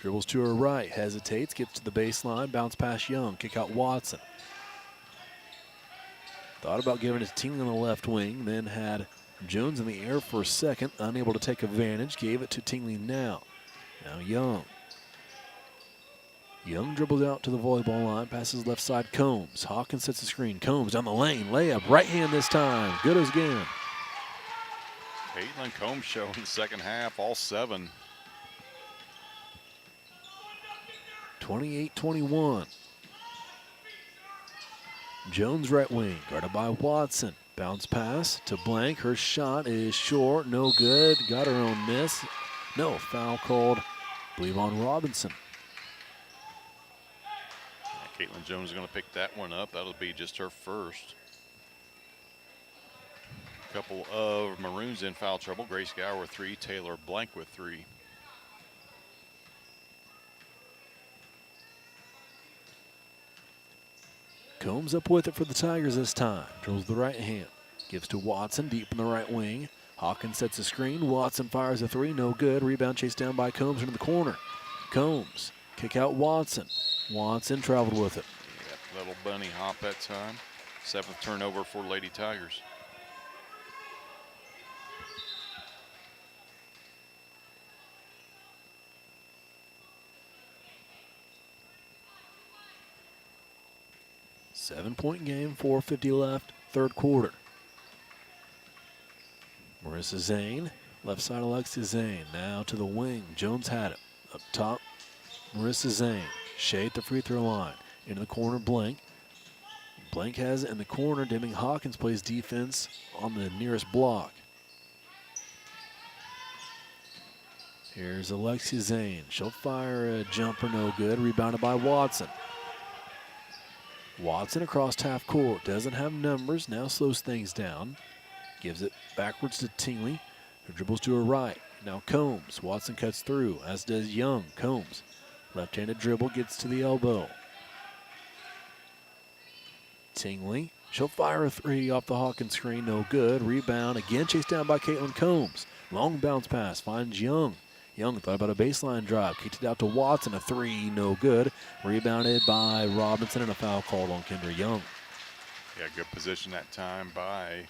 Dribbles to her right, hesitates, gets to the baseline, bounce past Young, kick out Watson. Thought about giving it to Tingley on the left wing, then had Jones in the air for a second, unable to take advantage, gave it to Tingley now. Now Young. Young dribbles out to the volleyball line, passes left side Combs. Hawkins sets the screen. Combs down the lane, layup, right hand this time. Good as again. Caitlin Combs show in the second half, all 7. 28-21. Jones right wing, guarded by Watson. Bounce pass to Blank. Her shot is short, no good. Got her own miss. No, foul called, I believe, on Robinson. Caitlin Jones is going to pick that one up. That'll be just her first. A couple of Maroons in foul trouble. Grace Gower with 3, Taylor Blank with 3. Combs up with it for the Tigers this time. Drills the right hand. Gives to Watson deep in the right wing. Hawkins sets a screen. Watson fires a 3. No good. Rebound chased down by Combs into the corner. Combs. Kick out Watson. Watson traveled with it. Yeah, little bunny hop that time. 7th turnover for Lady Tigers. Seven-point game, 4:50 left, third quarter. Marissa Zane, left side Alexia Zane, now to the wing. Jones had it. Up top, Marissa Zane. Shea at the free throw line. Into the corner, Blank. Blank has it in the corner. Deming Hawkins plays defense on the nearest block. Here's Alexia Zane. She'll fire a jumper, no good. Rebounded by Watson. Watson across half court. Doesn't have numbers. Now slows things down. Gives it backwards to Tingley, who dribbles to her right. Now Combs. Watson cuts through, as does Young. Combs. Left-handed dribble, gets to the elbow. Tingley. She'll fire a 3 off the Hawkins screen. No good. Rebound. Again chased down by Caitlin Combs. Long bounce pass. Finds Young. Young thought about a baseline drive. Kicked it out to Watson. A 3. No good. Rebounded by Robinson, and a foul called on Kendra Young. Yeah, good position that time by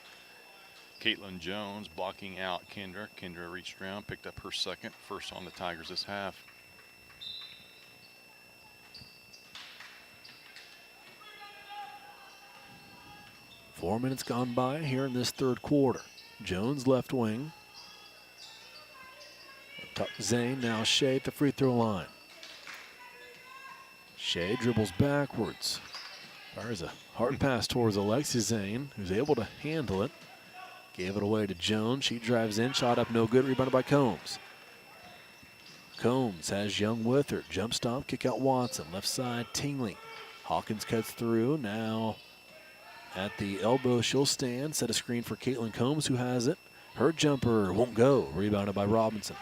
Caitlin Jones, blocking out Kendra. Kendra reached around, picked up her second. First on the Tigers this half. Four minutes gone by here in this third quarter. Jones left wing. Up top Zane, now Shea at the free throw line. Shea dribbles backwards. Fires a hard pass towards Alexia Zane, who's able to handle it. Gave it away to Jones. She drives in, shot up, no good. Rebounded by Combs. Combs has Young with her. Jump stop, kick out Watson. Left side, Tingley. Hawkins cuts through. Now at the elbow, she'll stand. Set a screen for Caitlin Combs, who has it. Her jumper won't go. Rebounded by Robinson.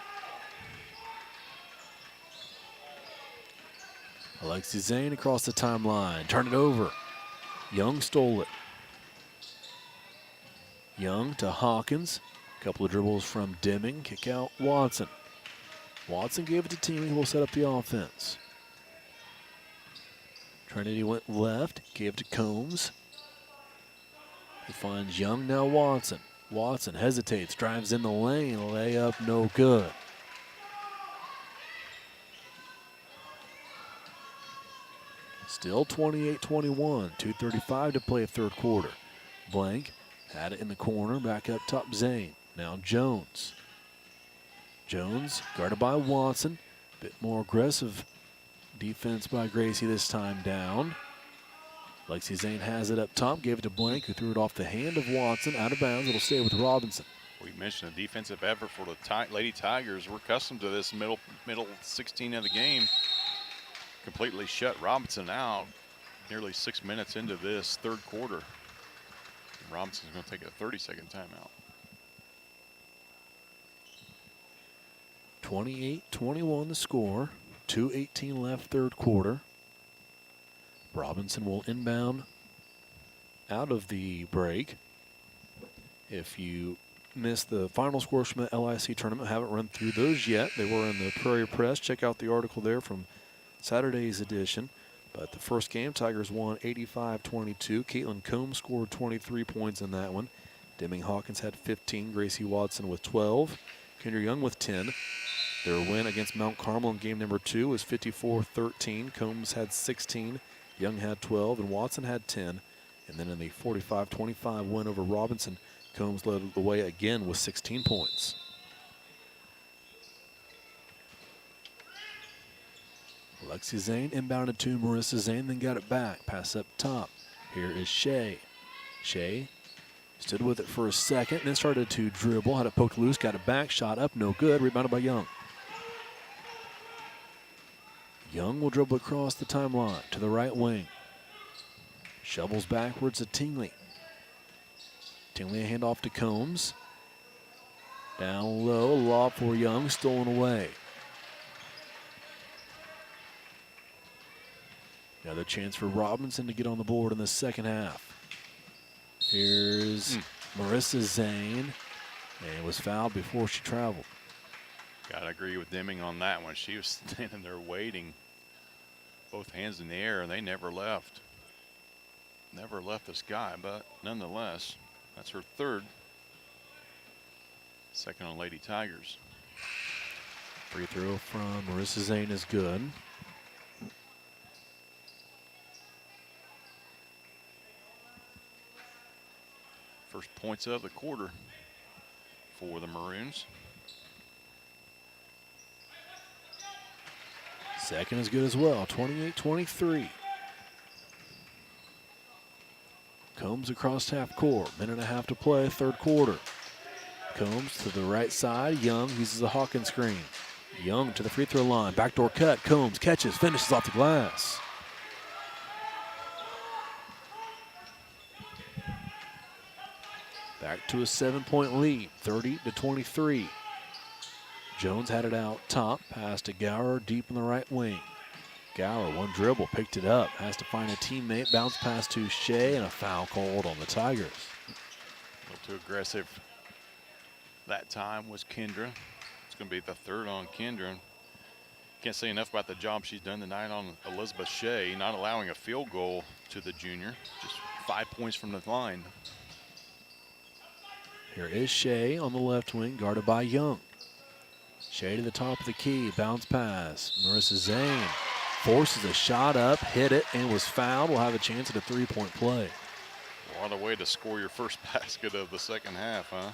Alexia Zane across the timeline. Turn it over. Young stole it. Young to Hawkins. Couple of dribbles from Deming. Kick out Watson. Watson gave it to Tingley, who will set up the offense. Trinity went left. Gave to Combs. He finds Young, now Watson. Watson hesitates, drives in the lane. Layup, no good. Still 28-21. 2:35 to play, third quarter. Blank had it in the corner. Back up top, Zane. Now Jones. Jones guarded by Watson. Bit more aggressive defense by Gracie this time down. Lexi Zane has it up top. Gave it to Blank, who threw it off the hand of Watson. Out of bounds. It'll stay with Robinson. We mentioned a defensive effort for the Lady Tigers. We're accustomed to this middle 16 of the game. completely shut Robinson out nearly 6 minutes into this third quarter. Robinson's going to take a 30-second timeout. 28-21 the score. 2:18 left third quarter. Robinson will inbound out of the break. If you missed the final scores from the LIC tournament, haven't run through those yet. They were in the Prairie Press. Check out the article there from Saturday's edition. But the first game, Tigers won 85-22. Caitlin Combs scored 23 points in that one. Deming Hawkins had 15. Gracie Watson with 12. Kendra Young with 10. Their win against Mount Carmel in game number 2 was 54-13. Combs had 16. Young had 12. And Watson had 10. And then in the 45-25 win over Robinson, Combs led the way again with 16 points. Alexia Zane inbounded to Marissa Zane, then got it back. Pass up top. Here is Shea. Shea stood with it for a second, then started to dribble. Had it poked loose, got it back, shot up, no good. Rebounded by Young. Young will dribble across the timeline to the right wing. Shovels backwards to Tingley. Tingley a handoff to Combs. Down low, lob for Young, stolen away. Another chance for Robinson to get on the board in the second half. Here's Marissa Zane, and was fouled before she traveled. Gotta agree with Deming on that one. She was standing there waiting, both hands in the air, and they never left. Never left this guy, but nonetheless, that's her third. Second on Lady Tigers. Free throw from Marissa Zane is good. First points of the quarter for the Maroons. Second is good as well, 28-23. Combs across half court, minute and a half to play, third quarter. Combs to the right side, Young uses the Hawkins screen. Young to the free throw line, backdoor cut, Combs catches, finishes off the glass. Back to a 7-point lead, 30-23. Jones had it out top, pass to Gower deep in the right wing. Gower, one dribble, picked it up, has to find a teammate, bounce pass to Shea, and a foul called on the Tigers. A little too aggressive that time was Kendra. It's going to be the third on Kendra. Can't say enough about the job she's done tonight on Elizabeth Shea, not allowing a field goal to the junior, just 5 points from the line. Here is Shea on the left wing, guarded by Young. Shea to the top of the key, bounce pass. Marissa Zane forces a shot up, hit it, and was fouled. Will have a chance at a three-point play. What a way to score your first basket of the second half, huh?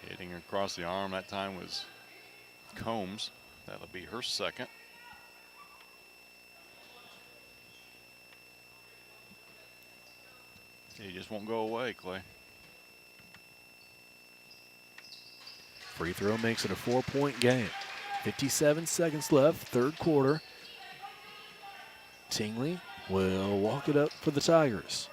Hitting across the arm, that time was Combs. That'll be her second. He just won't go away, Clay. Free throw makes it a 4-point game. 57 seconds left, third quarter. Tingley will walk it up for the Tigers.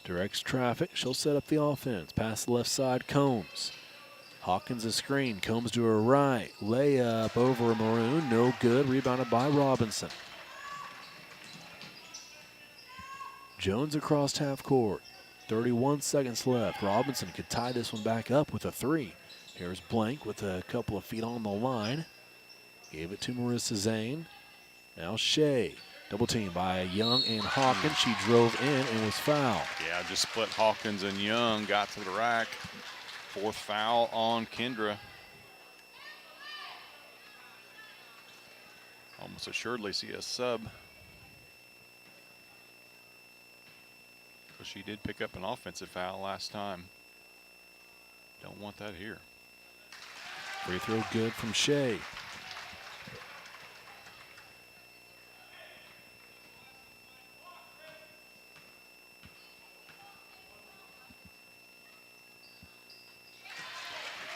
Directs traffic, she'll set up the offense. Pass the left side, Combs. Hawkins a screen, Combs to her right. Layup over a Maroon, no good, rebounded by Robinson. Jones across half court. 31 seconds left. Robinson could tie this one back up with a three. Here's Blank with a couple of feet on the line. Gave it to Marissa Zane. Now Shea. Double team by Young and Hawkins. She drove in and was fouled. Yeah, just split Hawkins and Young, got to the rack. Fourth foul on Kendra. Almost assuredly see a sub. But she did pick up an offensive foul last time. Don't want that here. Free throw good from Shea.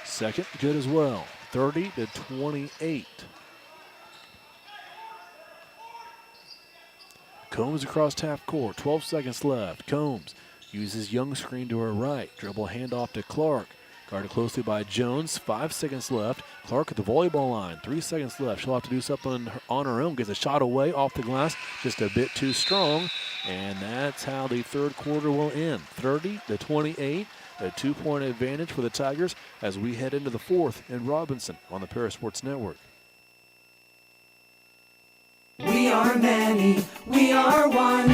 Second, good as well. 30-28. Combs across half court, 12 seconds left. Combs uses Young's screen to her right. Dribble handoff to Clark. Guarded closely by Jones, 5 seconds left. Clark at the volleyball line, 3 seconds left. She'll have to do something on her own. Gets a shot away off the glass, just a bit too strong. And that's how the third quarter will end. 30-28, a 2-point advantage for the Tigers as we head into the fourth in Robinson on the Paris Sports Network. We are many, we are one.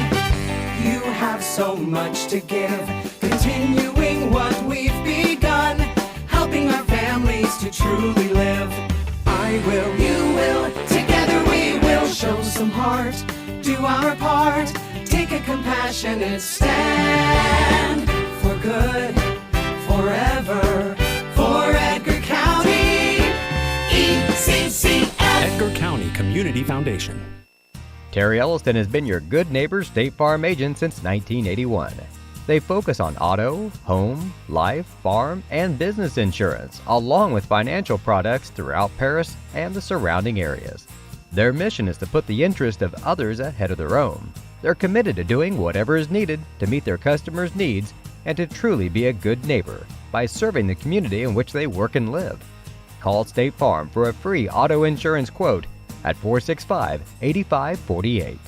You have so much to give, continuing what we've begun, helping our families to truly live. I will, you will, together we will show some heart, do our part, take a compassionate stand for good, forever, for Edgar County, ECCF. Edgar County Community Foundation. Terry Elliston has been your good neighbor State Farm agent since 1981. They focus on auto, home, life, farm, and business insurance, along with financial products throughout Paris and the surrounding areas. Their mission is to put the interest of others ahead of their own. They're committed to doing whatever is needed to meet their customers' needs and to truly be a good neighbor by serving the community in which they work and live. Call State Farm for a free auto insurance quote at 465-8548.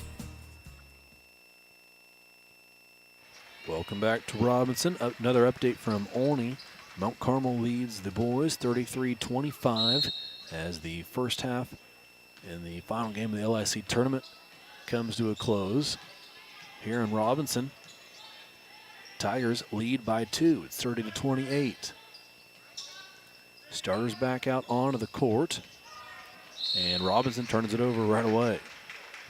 Welcome back to Robinson. Another update from Olney. Mount Carmel leads the boys 33-25 as the first half in the final game of the LIC tournament comes to a close. Here in Robinson, Tigers lead by 2. It's 30-28. Starters back out onto the court, and Robinson turns it over right away.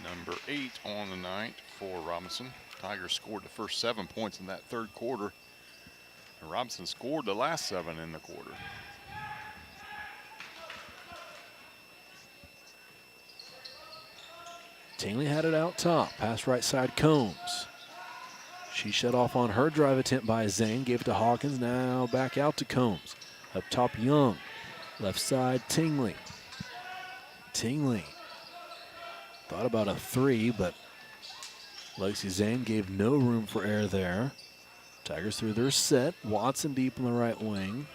Number 8 on the night for Robinson. Tigers scored the first 7 points in that third quarter, and Robinson scored the last 7 in the quarter. Tingley had it out top. Pass right side, Combs. She shut off on her drive attempt by Zane. Gave it to Hawkins. Now back out to Combs. Up top, Young. Left side, Tingley. Tingley thought about a 3, but Lexi Zane gave no room for error there. Tigers through their set. Watson deep in the right wing.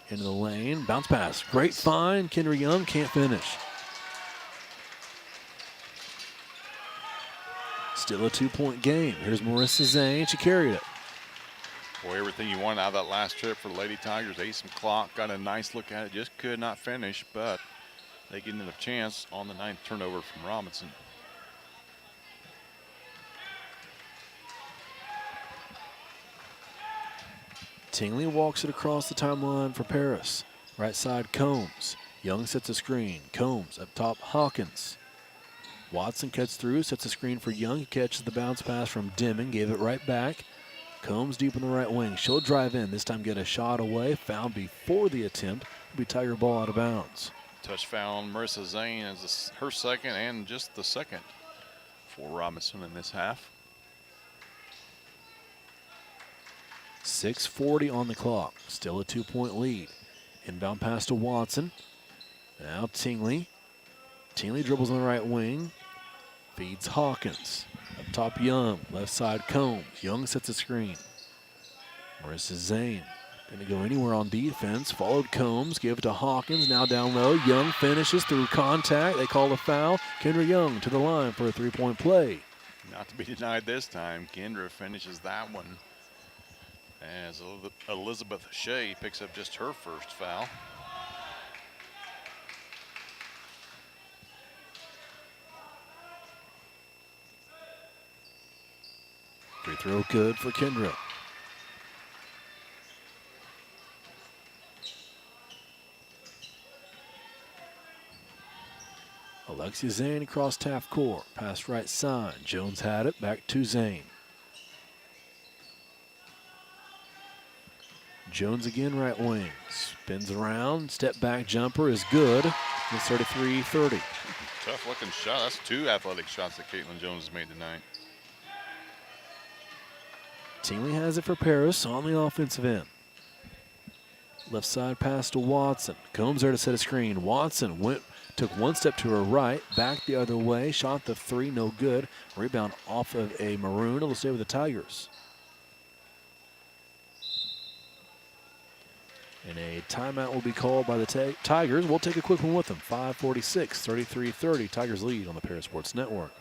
Into the lane. Bounce pass. Great find. Kendra Young can't finish. Still a 2-point game. Here's Marissa Zane. She carried it. Boy, everything you wanted out of that last trip for the Lady Tigers. Ate some clock, got a nice look at it, just could not finish, but they get another chance on the 9th turnover from Robinson. Tingley walks it across the timeline for Paris. Right side, Combs. Young sets a screen. Combs up top, Hawkins. Watson cuts through, sets a screen for Young. He catches the bounce pass from Dimon, gave it right back. Combs deep in the right wing. She'll drive in, this time get a shot away. Fouled before the attempt. It'll be Tiger ball out of bounds. Touch foul on Marissa Zane as her second and just the second for Robinson in this half. 6:40 on the clock. Still a 2-point lead. Inbound pass to Watson. Now Tingley. Tingley dribbles on the right wing. Feeds Hawkins. Up top, Young. Left side, Combs. Young sets a screen. Marissa Zane didn't go anywhere on defense. Followed Combs. Gave it to Hawkins. Now down low. Young finishes through contact. They call a foul. Kendra Young to the line for a 3-point play. Not to be denied this time. Kendra finishes that one as Elizabeth Shea picks up just her first foul. Free throw good for Kendra. Alexia Zane across half court. Pass right side. Jones had it. Back to Zane. Jones again right wing. Spins around. Step back jumper is good. It's 33-30. Tough looking shot. That's 2 athletic shots that Caitlin Jones has made tonight. Tingley has it for Paris on the offensive end. Left side pass to Watson. Combs there to set a screen. Watson took one step to her right, back the other way, shot the three, no good. Rebound off of a Maroon. It'll stay with the Tigers. And a timeout will be called by the Tigers. We'll take a quick one with them. 5:46, 33-30. Tigers lead on the Paris Sports Network.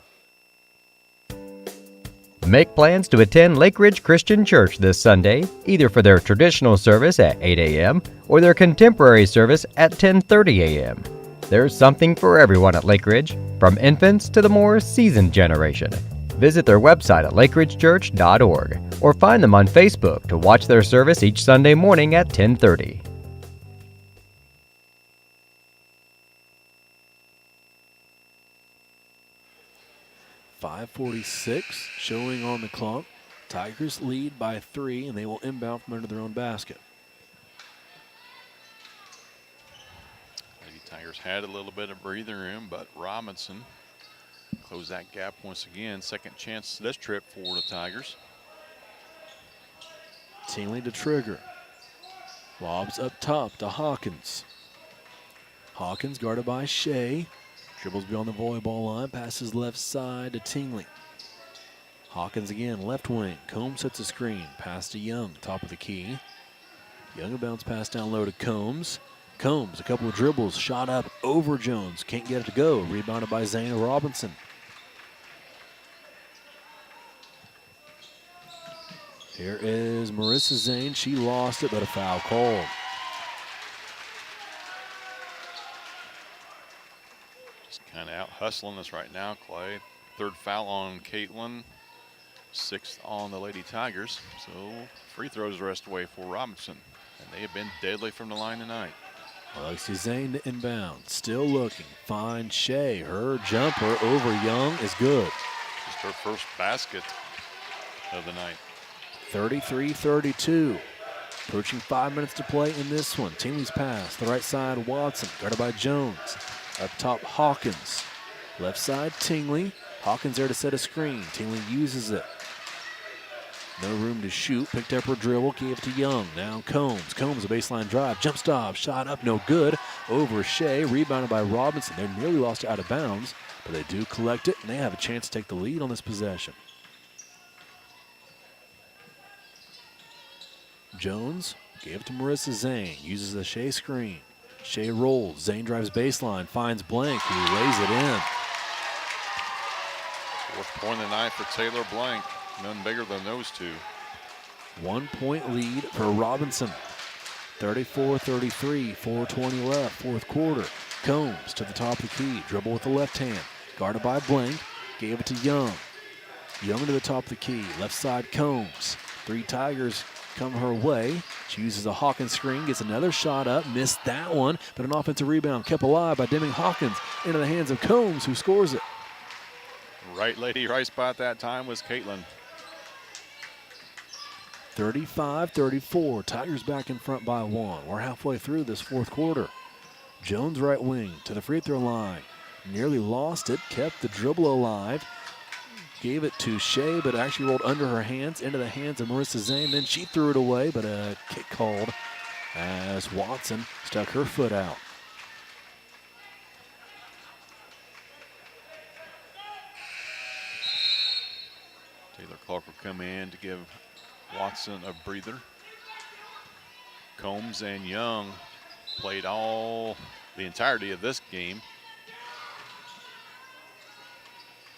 Make plans to attend Lake Ridge Christian Church this Sunday, either for their traditional service at 8 a.m. or their contemporary service at 10:30 a.m. There's something for everyone at Lake Ridge, from infants to the more seasoned generation. Visit their website at lakeridgechurch.org or find them on Facebook to watch their service each Sunday morning at 10:30. .546 showing on the clock. Tigers lead by 3, and they will inbound from under their own basket. Lady Tigers had a little bit of breathing room, but Robinson closed that gap once again. Second chance this trip for the Tigers. Tingley to trigger. Lobs up top to Hawkins. Hawkins guarded by Shea. Dribbles beyond the volleyball line, passes left side to Tingley. Hawkins again, left wing. Combs sets a screen, pass to Young, top of the key. Young a bounce pass down low to Combs. Combs, a couple of dribbles, shot up over Jones. Can't get it to go. Rebounded by Zane Robinson. Here is Marissa Zane. She lost it, but a foul called. Just kind of out hustling us right now, Clay. Third foul on Caitlin. Sixth on the Lady Tigers. So free throws the rest away for Robinson. And they have been deadly from the line tonight. Alexi Zane to inbound. Still looking. Finds Shea. Her jumper over Young is good. Just her first basket of the night. 33-32. Approaching 5 minutes to play in this one. Tingley's pass. The right side, Watson. Guarded by Jones. Up top, Hawkins. Left side, Tingley. Hawkins there to set a screen. Tingley uses it. No room to shoot. Picked up her dribble. Gave it to Young. Now Combs. Combs a baseline drive. Jump stop. Shot up. No good. Over Shea. Rebounded by Robinson. They nearly lost it out of bounds. But they do collect it. And they have a chance to take the lead on this possession. Jones gave it to Marissa Zane. Uses the Shea screen. Shea rolls. Zane drives baseline. Finds Blank, who lays it in. Fourth point of the night for Taylor Blank. None bigger than those two. 1 point lead for Robinson. 34-33. 4:20 left. Fourth quarter. Combs to the top of the key. Dribble with the left hand. Guarded by Blank. Gave it to Young. Young to the top of the key. Left side Combs. 3 Tigers come her way. She uses a Hawkins screen, gets another shot up, missed that one, but an offensive rebound kept alive by Deming Hawkins into the hands of Combs, who scores it. Right lady, right spot that time was Caitlin. 35-34. Tigers back in front by 1. We're halfway through this fourth quarter. Jones right wing to the free throw line. Nearly lost it, kept the dribble alive. Gave it to Shea, but actually rolled under her hands, into the hands of Marissa Zane. Then she threw it away, but a kick called as Watson stuck her foot out. Taylor Clark will come in to give Watson a breather. Combs and Young played the entirety of this game.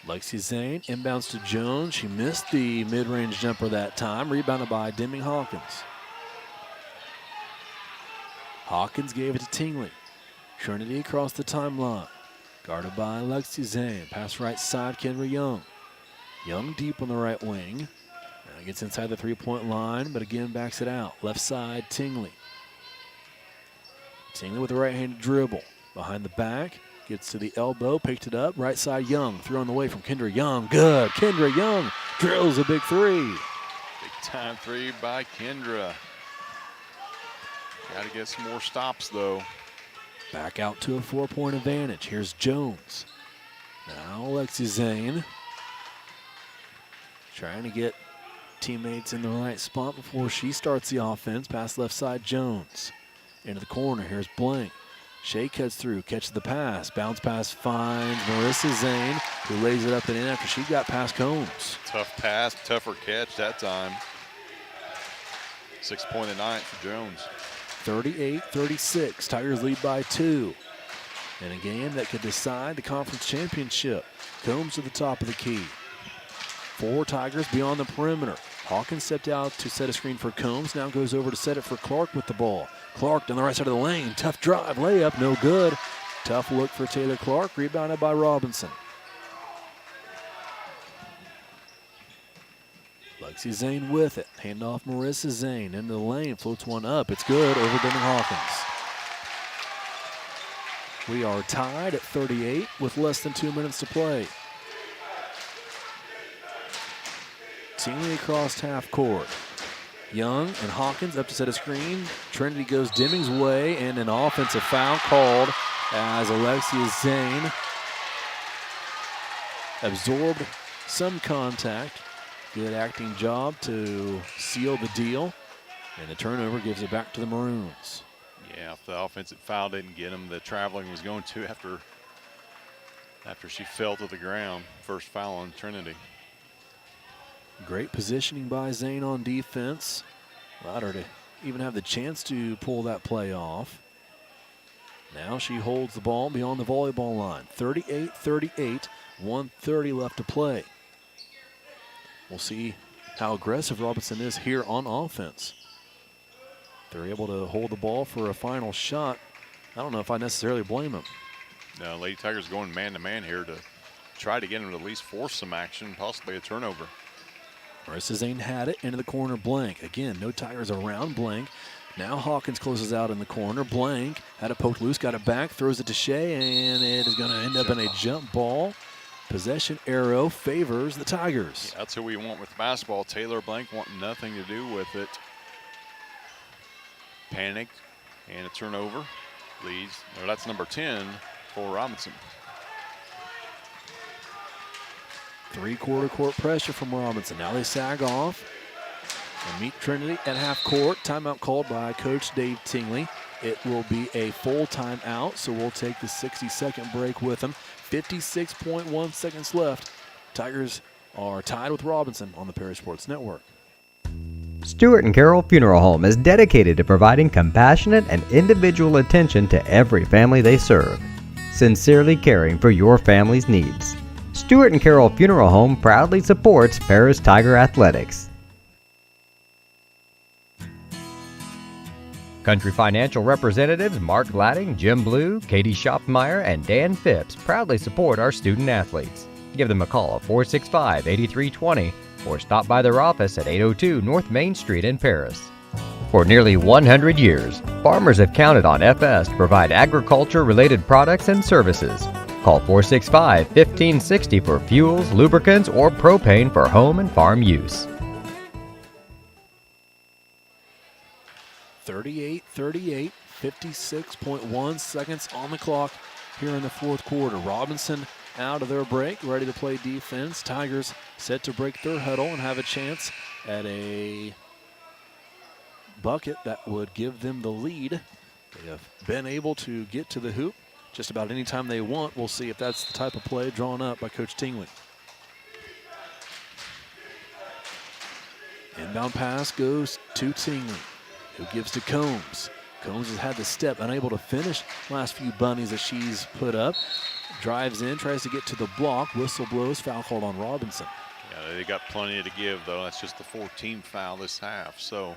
Lexi Zane inbounds to Jones. She missed the mid-range jumper that time. Rebounded by Deming Hawkins. Hawkins gave it to Tingley. Trinity across the timeline. Guarded by Lexi Zane. Pass right side, Kendra Young. Young deep on the right wing. Now gets inside the three-point line, but again backs it out. Left side, Tingley. Tingley with a right-handed dribble. Behind the back. Gets to the elbow, picked it up. Right side, Young. Thrown away from Kendra Young. Good. Kendra Young drills a big three. Big time three by Kendra. Got to get some more stops, though. Back out to a 4-point advantage. Here's Jones. Now Lexi Zane. Trying to get teammates in the right spot before she starts the offense. Pass left side, Jones. into the corner. Here's Blank. Shea cuts through, catches the pass. Bounce pass finds Marissa Zane, who lays it up and in after she got past Combs. Tough pass, tougher catch that time. 6 point of the night for Jones. 38-36. Tigers lead by 2. In a game that could decide the conference championship. Combs to the top of the key. 4 Tigers beyond the perimeter. Hawkins stepped out to set a screen for Combs. Now goes over to set it for Clark with the ball. Clark down the right side of the lane. Tough drive, layup, no good. Tough look for Taylor Clark, rebounded by Robinson. Lexi Zane with it. Handoff Marissa Zane into the lane. Floats one up. It's good over Deming Hawkins. We are tied at 38 with less than 2 minutes to play. Tingley across half court. Young and Hawkins up to set a screen. Trinity goes Deming's way, and an offensive foul called as Alexia Zane absorbed some contact. Good acting job to seal the deal, and the turnover gives it back to the Maroons. Yeah, if the offensive foul didn't get him, the traveling was going to after she fell to the ground. First foul on Trinity. Great positioning by Zane on defense. Allowed her to even have the chance to pull that play off. Now she holds the ball beyond the volleyball line. 38-38, 1:30 left to play. We'll see how aggressive Robinson is here on offense. They're able to hold the ball for a final shot. I don't know if I necessarily blame him. No, Lady Tigers going man-to-man here to try to get him to at least force some action, possibly a turnover. Marissa Zane had it into the corner. Blank. Again, no Tigers around Blank. Now Hawkins closes out in the corner. Blank had it poked loose, got it back, throws it to Shea, and it is going to end up in a jump ball. Possession arrow favors the Tigers. Yeah, that's who we want with basketball. Taylor Blank wanting nothing to do with it. Panicked, and a turnover. Leads. No, that's number 10 for Robinson. Three-quarter court pressure from Robinson. Now they sag off and meet Trinity at half court. Timeout called by Coach Dave Tingley. It will be a full timeout, so we'll take the 60-second break with them. 56.1 seconds left. Tigers are tied with Robinson on the Perry Sports Network. Stewart and Carroll Funeral Home is dedicated to providing compassionate and individual attention to every family they serve, sincerely caring for your family's needs. Stewart and Carroll Funeral Home proudly supports Paris Tiger Athletics. Country Financial representatives Mark Gladding, Jim Blue, Katie Schopfmeyer, and Dan Phipps proudly support our student athletes. Give them a call at 465-8320 or stop by their office at 802 North Main Street in Paris. For nearly 100 years, farmers have counted on FS to provide agriculture-related products and services. Call 465-1560 for fuels, lubricants, or propane for home and farm use. 38-38, 56.1 seconds on the clock here in the fourth quarter. Robinson out of their break, ready to play defense. Tigers set to break their huddle and have a chance at a bucket that would give them the lead. They have been able to get to the hoop just about any time they want. We'll see if that's the type of play drawn up by Coach Tingley. Inbound pass goes to Tingley, who gives to Combs. Combs has had the step, unable to finish last few bunnies that she's put up. Drives in, tries to get to the block. Whistle blows, foul called on Robinson. Yeah, they got plenty to give, though. That's just the 14th foul this half, so.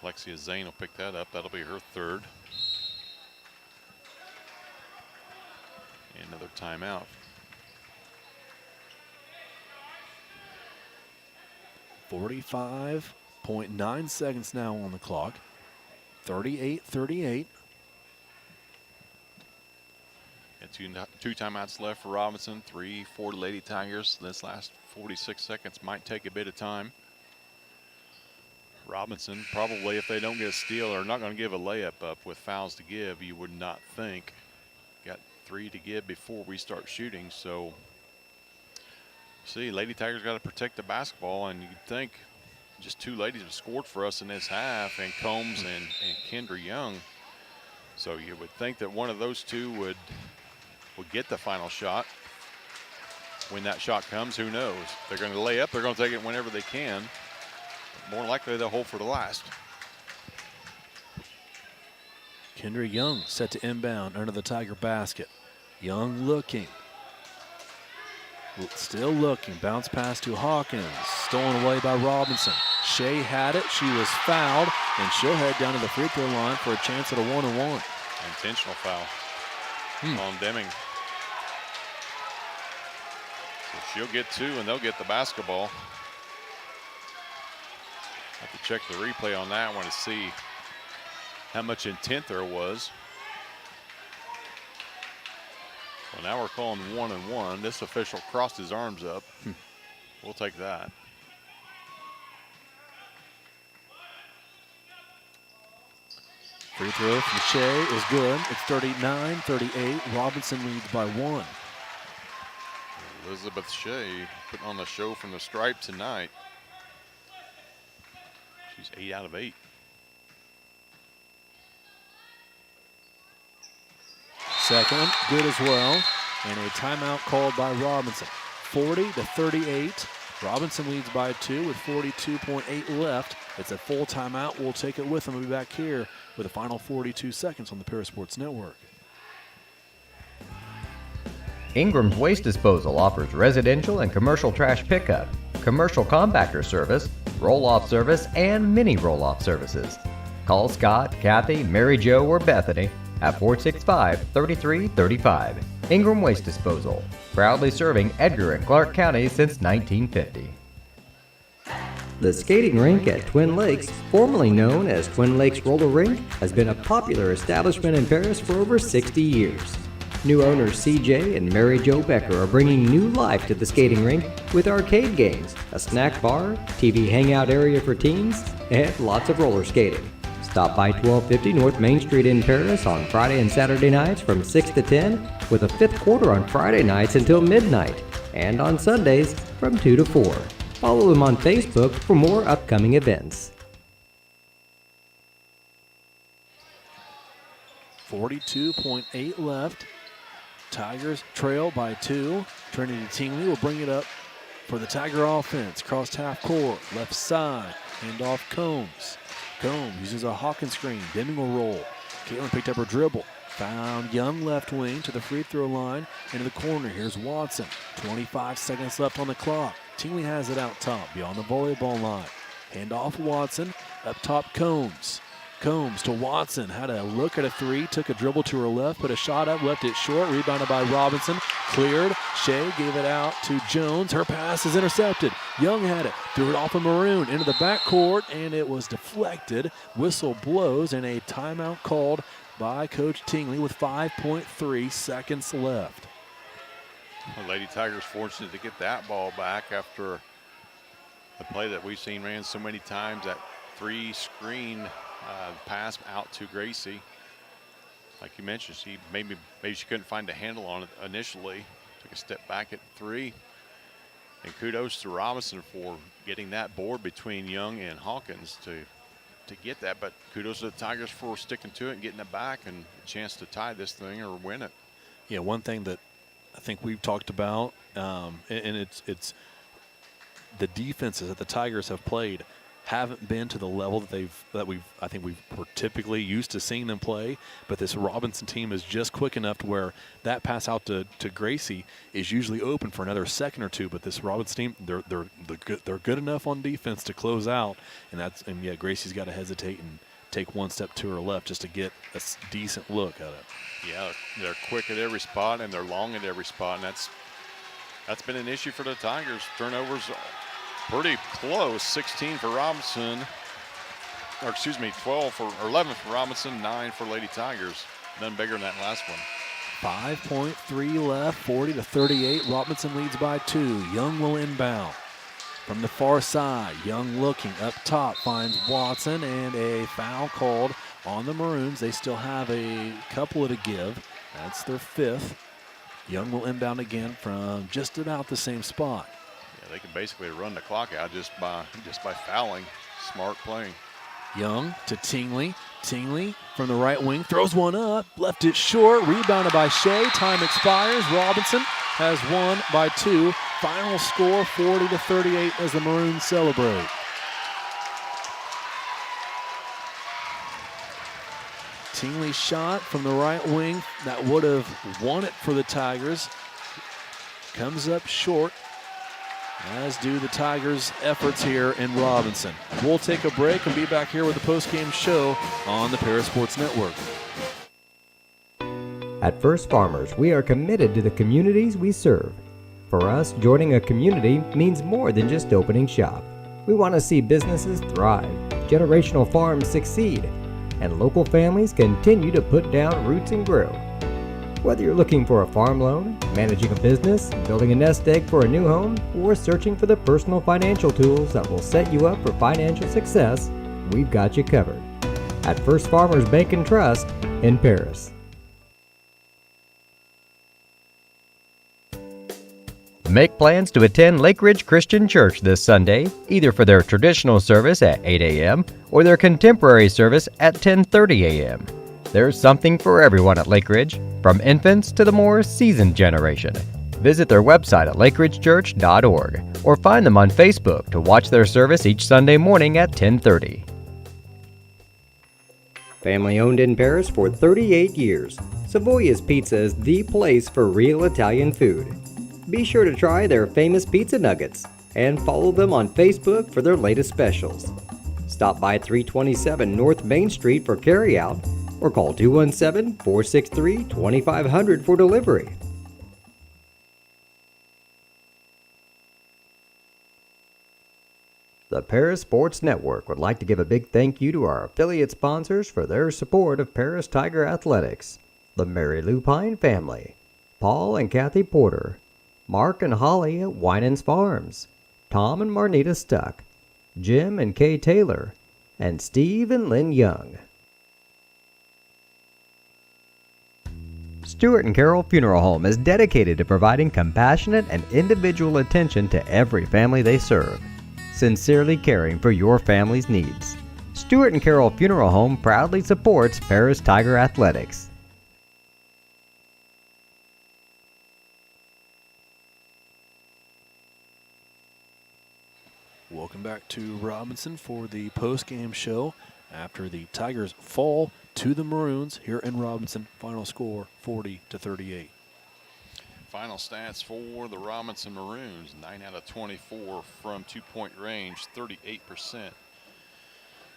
Alexia Zane will pick that up. That'll be her third. And another timeout. .9 seconds now on the clock. 38-38. Two timeouts left for Robinson. 3 for the Lady Tigers. This last 46 seconds might take a bit of time. Robinson, probably if they don't get a steal, are not going to give a layup up with fouls to give, you would not think. Got 3 to give before we start shooting, so see, Lady Tigers got to protect the basketball, and you'd think just two ladies have scored for us in this half, and Combs and Kendra Young. So you would think that one of those two would get the final shot. When that shot comes, who knows? They're going to lay up. They're going to take it whenever they can. More likely, they'll hold for the last. Kendra Young set to inbound under the Tiger basket. Young looking. Still looking. Bounce pass to Hawkins. Stolen away by Robinson. Shea had it. She was fouled, and she'll head down to the free throw line for a chance at a 1-on-1. Intentional foul on Deming. So she'll get two, and they'll get the basketball. Have to check the replay on that one to see how much intent there was. So now we're calling 1-and-1. This official crossed his arms up. We'll take that. Free throw from Shea is good. It's 39-38. Robinson leads by 1. Elizabeth Shea putting on the show from the stripe tonight. She's 8 out of 8. Second one, good as well. And a timeout called by Robinson. 40-38. Robinson leads by 2 with 42.8 left. It's a full timeout. We'll take it with them. We'll be back here with the final 42 seconds on the Parasports Network. Ingram's Waste Disposal offers residential and commercial trash pickup, commercial compactor service, roll-off service, and mini roll-off services. Call Scott, Kathy, Mary Jo, or Bethany at 465-3335. Ingram Waste Disposal, proudly serving Edgar and Clark County since 1950. The skating rink at Twin Lakes, formerly known as Twin Lakes Roller Rink, has been a popular establishment in Paris for over 60 years. New owners CJ and Mary Jo Becker are bringing new life to the skating rink with arcade games, a snack bar, TV hangout area for teens, and lots of roller skating. Stop by 1250 North Main Street in Paris on Friday and Saturday nights from 6 to 10, with a fifth quarter on Friday nights until midnight, and on Sundays from 2 to 4. Follow them on Facebook for more upcoming events. 42.8 left. Tigers trail by 2. Trinity Tingley will bring it up for the Tiger offense. Crossed half court, left side, handoff Combs. Combs uses a Hawkins screen. Deming will roll. Caitlin picked up her dribble. Found Young left wing to the free throw line. Into the corner. Here's Watson. 25 seconds left on the clock. Tingley has it out top beyond the volleyball line. Handoff Watson. Up top Combs. Combs to Watson. Had a look at a three. Took a dribble to her left. Put a shot up. Left it short. Rebounded by Robinson. Cleared. Shea gave it out to Jones. Her pass is intercepted. Young had it. Threw it off of Maroon into the backcourt. And it was deflected. Whistle blows. And a timeout called by Coach Tingley with 5.3 seconds left. Well, Lady Tigers fortunate to get that ball back after the play that we've seen ran so many times. That 3 screen pass out to Gracie. Like you mentioned, she maybe she couldn't find a handle on it initially. Took a step back at 3. And kudos to Robinson for getting that board between Young and Hawkins to get that. But kudos to the Tigers for sticking to it and getting it back and a chance to tie this thing or win it. Yeah, one thing that I think we've talked about, and it's the defenses that the Tigers have played haven't been to the level that we're typically used to seeing them play. But this Robinson team is just quick enough to where that pass out to Gracie is usually open for another second or two. But this Robinson team, they're good enough on defense to close out, and Gracie's got to hesitate and take one step to her left just to get a decent look at it. Yeah, they're quick at every spot and they're long at every spot, and that's been an issue for the Tigers. Turnovers pretty close. 16 for Robinson, or excuse me, 11 for Robinson, 9 for Lady Tigers. None bigger than that last one. 5.3 left, 40-38. Robinson leads by 2. Young will inbound from the far side. Young looking up top, finds Watson, and a foul called on the Maroons. They still have a couple to give. That's their 5th. Young will inbound again from just about the same spot. Yeah, They can basically run the clock out just by fouling. Smart playing. Young to Tingley. Tingley from the right wing throws one up, left it short, rebounded by Shea. Time expires. Robinson has won by 2. Final score 40-38 as the Maroons celebrate. Tingley's shot from the right wing that would have won it for the Tigers comes up short, as do the Tigers' efforts here in Robinson. We'll take a break and be back here with the post-game show on the Paris Sports Network. At First Farmers, we are committed to the communities we serve. For us, joining a community means more than just opening shop. We want to see businesses thrive, generational farms succeed, and local families continue to put down roots and grow. Whether you're looking for a farm loan, managing a business, building a nest egg for a new home, or searching for the personal financial tools that will set you up for financial success, we've got you covered. At First Farmers Bank and Trust in Paris. Make plans to attend Lake Ridge Christian Church this Sunday, either for their traditional service at 8 a.m. or their contemporary service at 10:30 a.m. There's something for everyone at Lake Ridge, from infants to the more seasoned generation. Visit their website at lakeridgechurch.org or find them on Facebook to watch their service each Sunday morning at 10:30. Family owned in Paris for 38 years, Savoya's Pizza is the place for real Italian food. Be sure to try their famous pizza nuggets and follow them on Facebook for their latest specials. Stop by 327 North Main Street for carryout or call 217-463-2500 for delivery. The Paris Sports Network would like to give a big thank you to our affiliate sponsors for their support of Paris Tiger Athletics: the Mary Lou Pine family, Paul and Kathy Porter, Mark and Holly at Winans Farms, Tom and Marnita Stuck, Jim and Kay Taylor, and Steve and Lynn Young. Stuart and Carol Funeral Home is dedicated to providing compassionate and individual attention to every family they serve, sincerely caring for your family's needs. Stuart and Carol Funeral Home proudly supports Paris Tiger Athletics. Welcome back to Robinson for the post-game show after the Tigers fall to the Maroons here in Robinson. Final score 40-38. Final stats for the Robinson Maroons: 9 out of 24 from two-point range, 38%.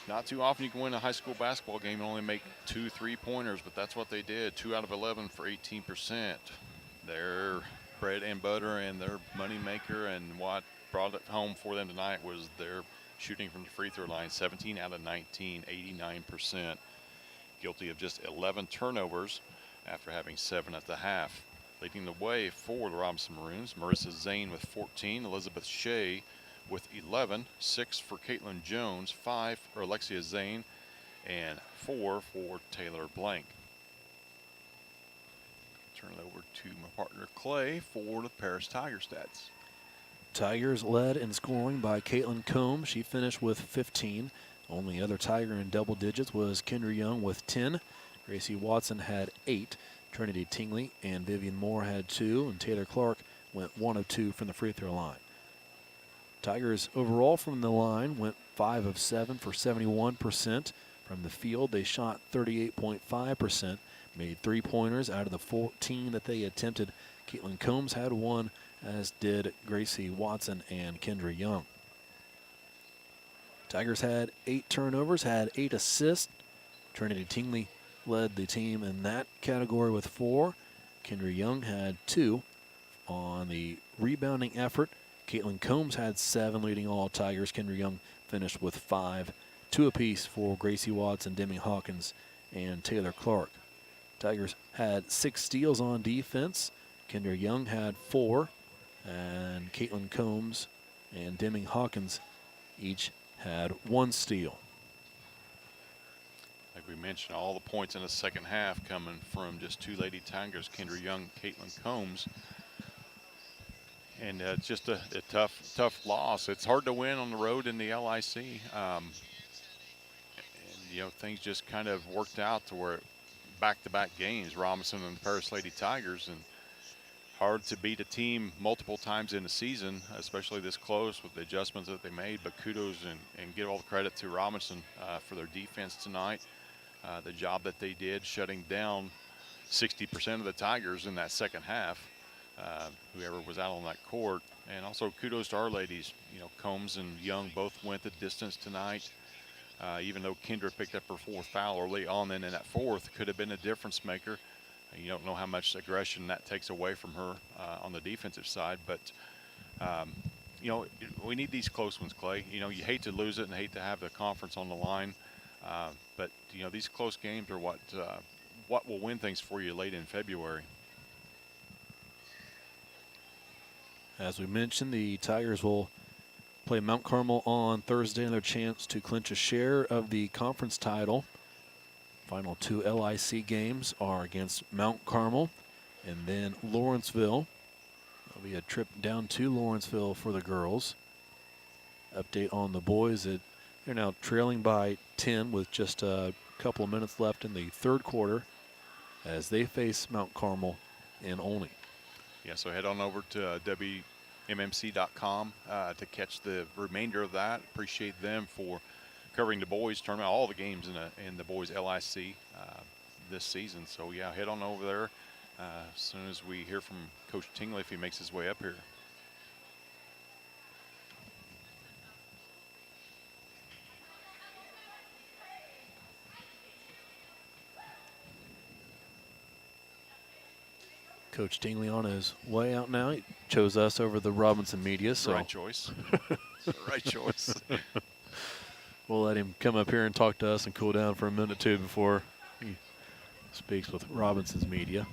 Not too often you can win a high school basketball game and only make 2 3-pointers, but that's what they did. 2 out of 11 for 18%. Their bread and butter and their money maker, and what brought it home for them tonight was their shooting from the free throw line. 17 out of 19, 89%. Guilty of just 11 turnovers after having 7 at the half. Leading the way for the Robinson Maroons, Marissa Zane with 14, Elizabeth Shea with 11, 6 for Caitlin Jones, 5 for Alexia Zane, and 4 for Taylor Blank. Turn it over to my partner Clay for the Paris Tiger stats. Tigers led in scoring by Caitlin Combs. She finished with 15. Only other Tiger in double digits was Kendra Young with 10. Gracie Watson had 8. Trinity Tingley and Vivian Moore had 2. And Taylor Clark went 1 of 2 from the free throw line. Tigers overall from the line went 5 of 7 for 71%. From the field, they shot 38.5%. Made 3-pointers out of the 14 that they attempted. Caitlin Combs had 1, as did Gracie Watson and Kendra Young. Tigers had 8 turnovers, had 8 assists. Trinity Tingley led the team in that category with 4. Kendra Young had 2 on the rebounding effort. Caitlin Combs had 7, leading all Tigers. Kendra Young finished with 5, 2 apiece for Gracie Watson, Demi Hawkins, and Taylor Clark. Tigers had 6 steals on defense. Kendra Young had 4, and Caitlin Combs and Demi Hawkins each had 1 steal. Like we mentioned, all the points in the second half coming from just 2 Lady Tigers, Kendra Young, Caitlin Combs. and it's just a tough loss. It's hard to win on the road in the LIC. And, things just kind of worked out to where back-to-back games, Robinson and the Paris Lady Tigers, and hard to beat a team multiple times in a season, especially this close with the adjustments that they made. But kudos and give all the credit to Robinson for their defense tonight. The job that they did shutting down 60% of the Tigers in that second half, whoever was out on that court. And also kudos to our ladies. Combs and Young both went the distance tonight. Even though Kendra picked up her fourth foul early on, and in that fourth could have been a difference maker. You don't know how much aggression that takes away from her on the defensive side. But, we need these close ones, Clay. You hate to lose it and hate to have the conference on the line. But, these close games are what will win things for you late in February. As we mentioned, the Tigers will play Mount Carmel on Thursday, another chance to clinch a share of the conference title. Final 2 LIC games are against Mount Carmel and then Lawrenceville. There'll be a trip down to Lawrenceville for the girls. Update on the boys. They're now trailing by 10 with just a couple of minutes left in the third quarter as they face Mount Carmel in Olney. Yeah, so head on over to WMMC.com to catch the remainder of that. Appreciate them for covering the boys tournament, all the games in the boys LIC this season. So, yeah, head on over there as soon as we hear from Coach Tingley if he makes his way up here. Coach Tingley on his way out now. He chose us over the Robinson media. So Right choice. Right choice. We'll let him come up here and talk to us and cool down for a minute or two before he speaks with Robinson's media.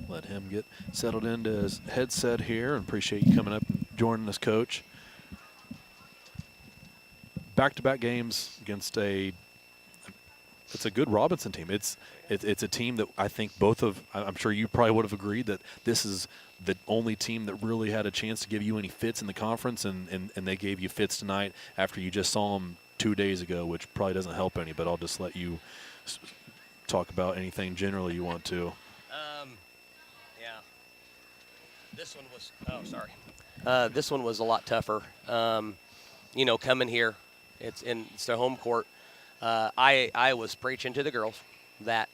Let him get settled into his headset here, and appreciate you coming up and joining us, Coach. Back-to-back games against it's a good Robinson team. It's a team that I think I'm sure you probably would have agreed that this is the only team that really had a chance to give you any fits in the conference, and they gave you fits tonight after you just saw them 2 days ago, which probably doesn't help any, but I'll just let you talk about anything generally you want to. Yeah. This one was, this one was a lot tougher. Coming here, it's their home court. I was preaching to the girls that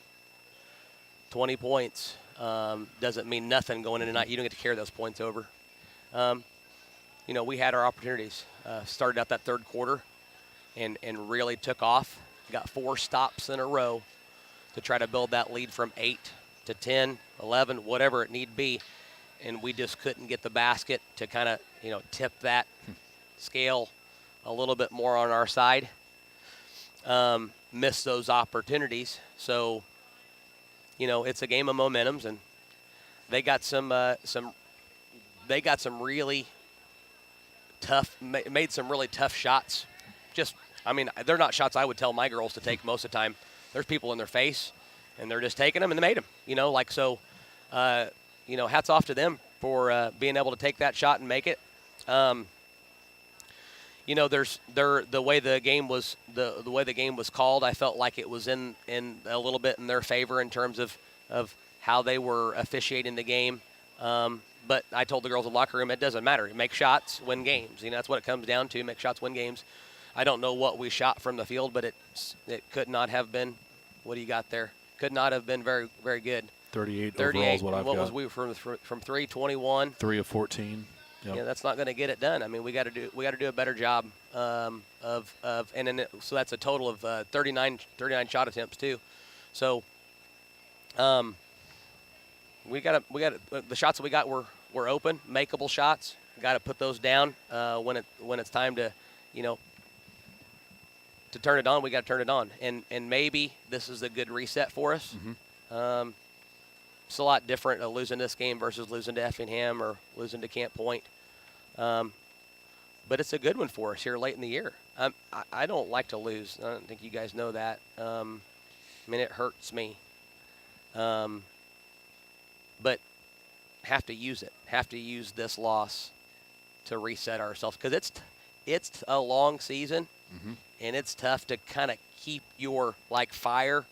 20 points doesn't mean nothing going in tonight. You don't get to carry those points over. We had our opportunities. Started out that third quarter and really took off. Got 4 stops in a row to try to build that lead from 8 to 10, 11, whatever it need be. And we just couldn't get the basket to kind of, tip that scale a little bit more on our side. Missed those opportunities. So, it's a game of momentums, and they got some really tough, made some really tough shots. They're not shots I would tell my girls to take most of the time. There's people in their face, and they're just taking them, and they made them. Hats off to them for being able to take that shot and make it. The way the game was called, I felt like it was in a little bit in their favor in terms of how they were officiating the game. But I told the girls in the locker room, it doesn't matter. Make shots, win games. That's what it comes down to. Make shots, win games. I don't know what we shot from the field, but it could not have been. What do you got there? Could not have been very, very good. 38 overall is what I've got. What was we from 3? 21. 3 of 14. Yep. Yeah, that's not going to get it done. We got to do a better job so that's a total of 39 shot attempts too. So we got the shots that we got were open, makeable shots. Got to put those down when it's time to to turn it on. We got to turn it on, and maybe this is a good reset for us. Mm-hmm. It's a lot different losing this game versus losing to Effingham or losing to Camp Point. but it's a good one for us here late in the year. I don't like to lose. I don't think you guys know that. I mean, it hurts me. But have to use it. Have to use this loss to reset ourselves, because it's a long season, and it's tough to kind of keep your fire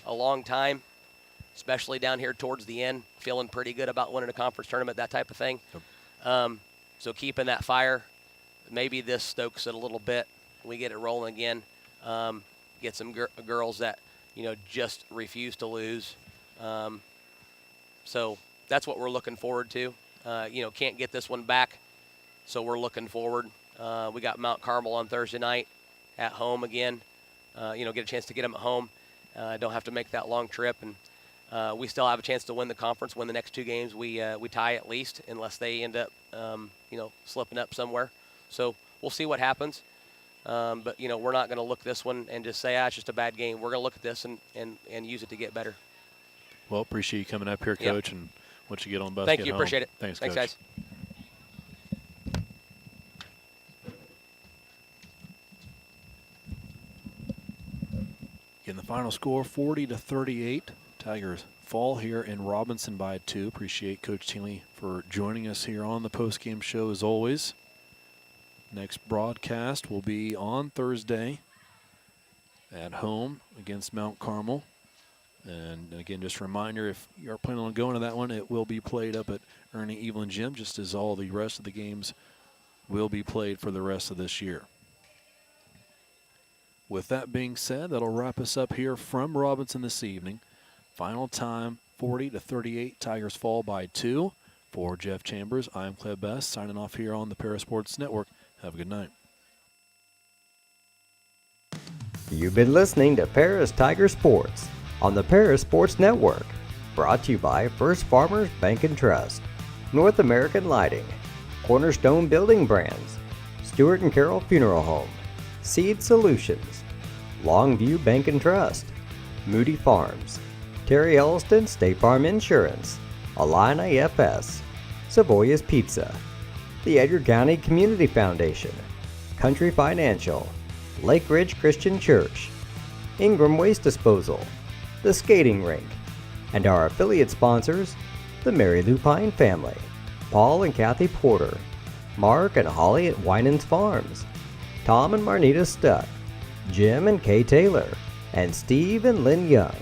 a long time, especially down here towards the end, feeling pretty good about winning a conference tournament, that type of thing. Yep. So keeping that fire, maybe this stokes it a little bit. We get it rolling again. Get some girls that just refuse to lose. So that's what we're looking forward to. Can't get this one back, so we're looking forward. We got Mount Carmel on Thursday night at home again. Get a chance to get them at home. Don't have to make that long trip, and we still have a chance to win the conference. Win the next 2 games, we tie at least, unless they end up slipping up somewhere. So we'll see what happens. But we're not going to look this one and just say, it's just a bad game. We're going to look at this and use it to get better. Well, appreciate you coming up here, Coach, and what you get on bus. Thank you. Appreciate it. Thanks, Coach. Guys. In the final score, 40-38. Tigers fall here in Robinson by 2. Appreciate Coach Tingley for joining us here on the postgame show as always. Next broadcast will be on Thursday at home against Mount Carmel. And again, just a reminder, if you're planning on going to that one, it will be played up at Ernie Evelyn Gym, just as all the rest of the games will be played for the rest of this year. With that being said, that'll wrap us up here from Robinson this evening. Final time, 40-38. Tigers fall by 2. For Jeff Chambers, I'm Cleb Best, signing off here on the Parasports Network. Have a good night. You've been listening to Paris Tiger Sports on the Paris Sports Network. Brought to you by First Farmers Bank and Trust, North American Lighting, Cornerstone Building Brands, Stewart and Carroll Funeral Home, Seed Solutions, Longview Bank and Trust, Moody Farms, Terry Elliston State Farm Insurance, Illini FS, Savoya's Pizza, the Edgar County Community Foundation, Country Financial, Lake Ridge Christian Church, Ingram Waste Disposal, the Skating Rink, and our affiliate sponsors, the Mary Lou Pine family, Paul and Kathy Porter, Mark and Holly at Winans Farms, Tom and Marnita Stuck, Jim and Kay Taylor, and Steve and Lynn Young.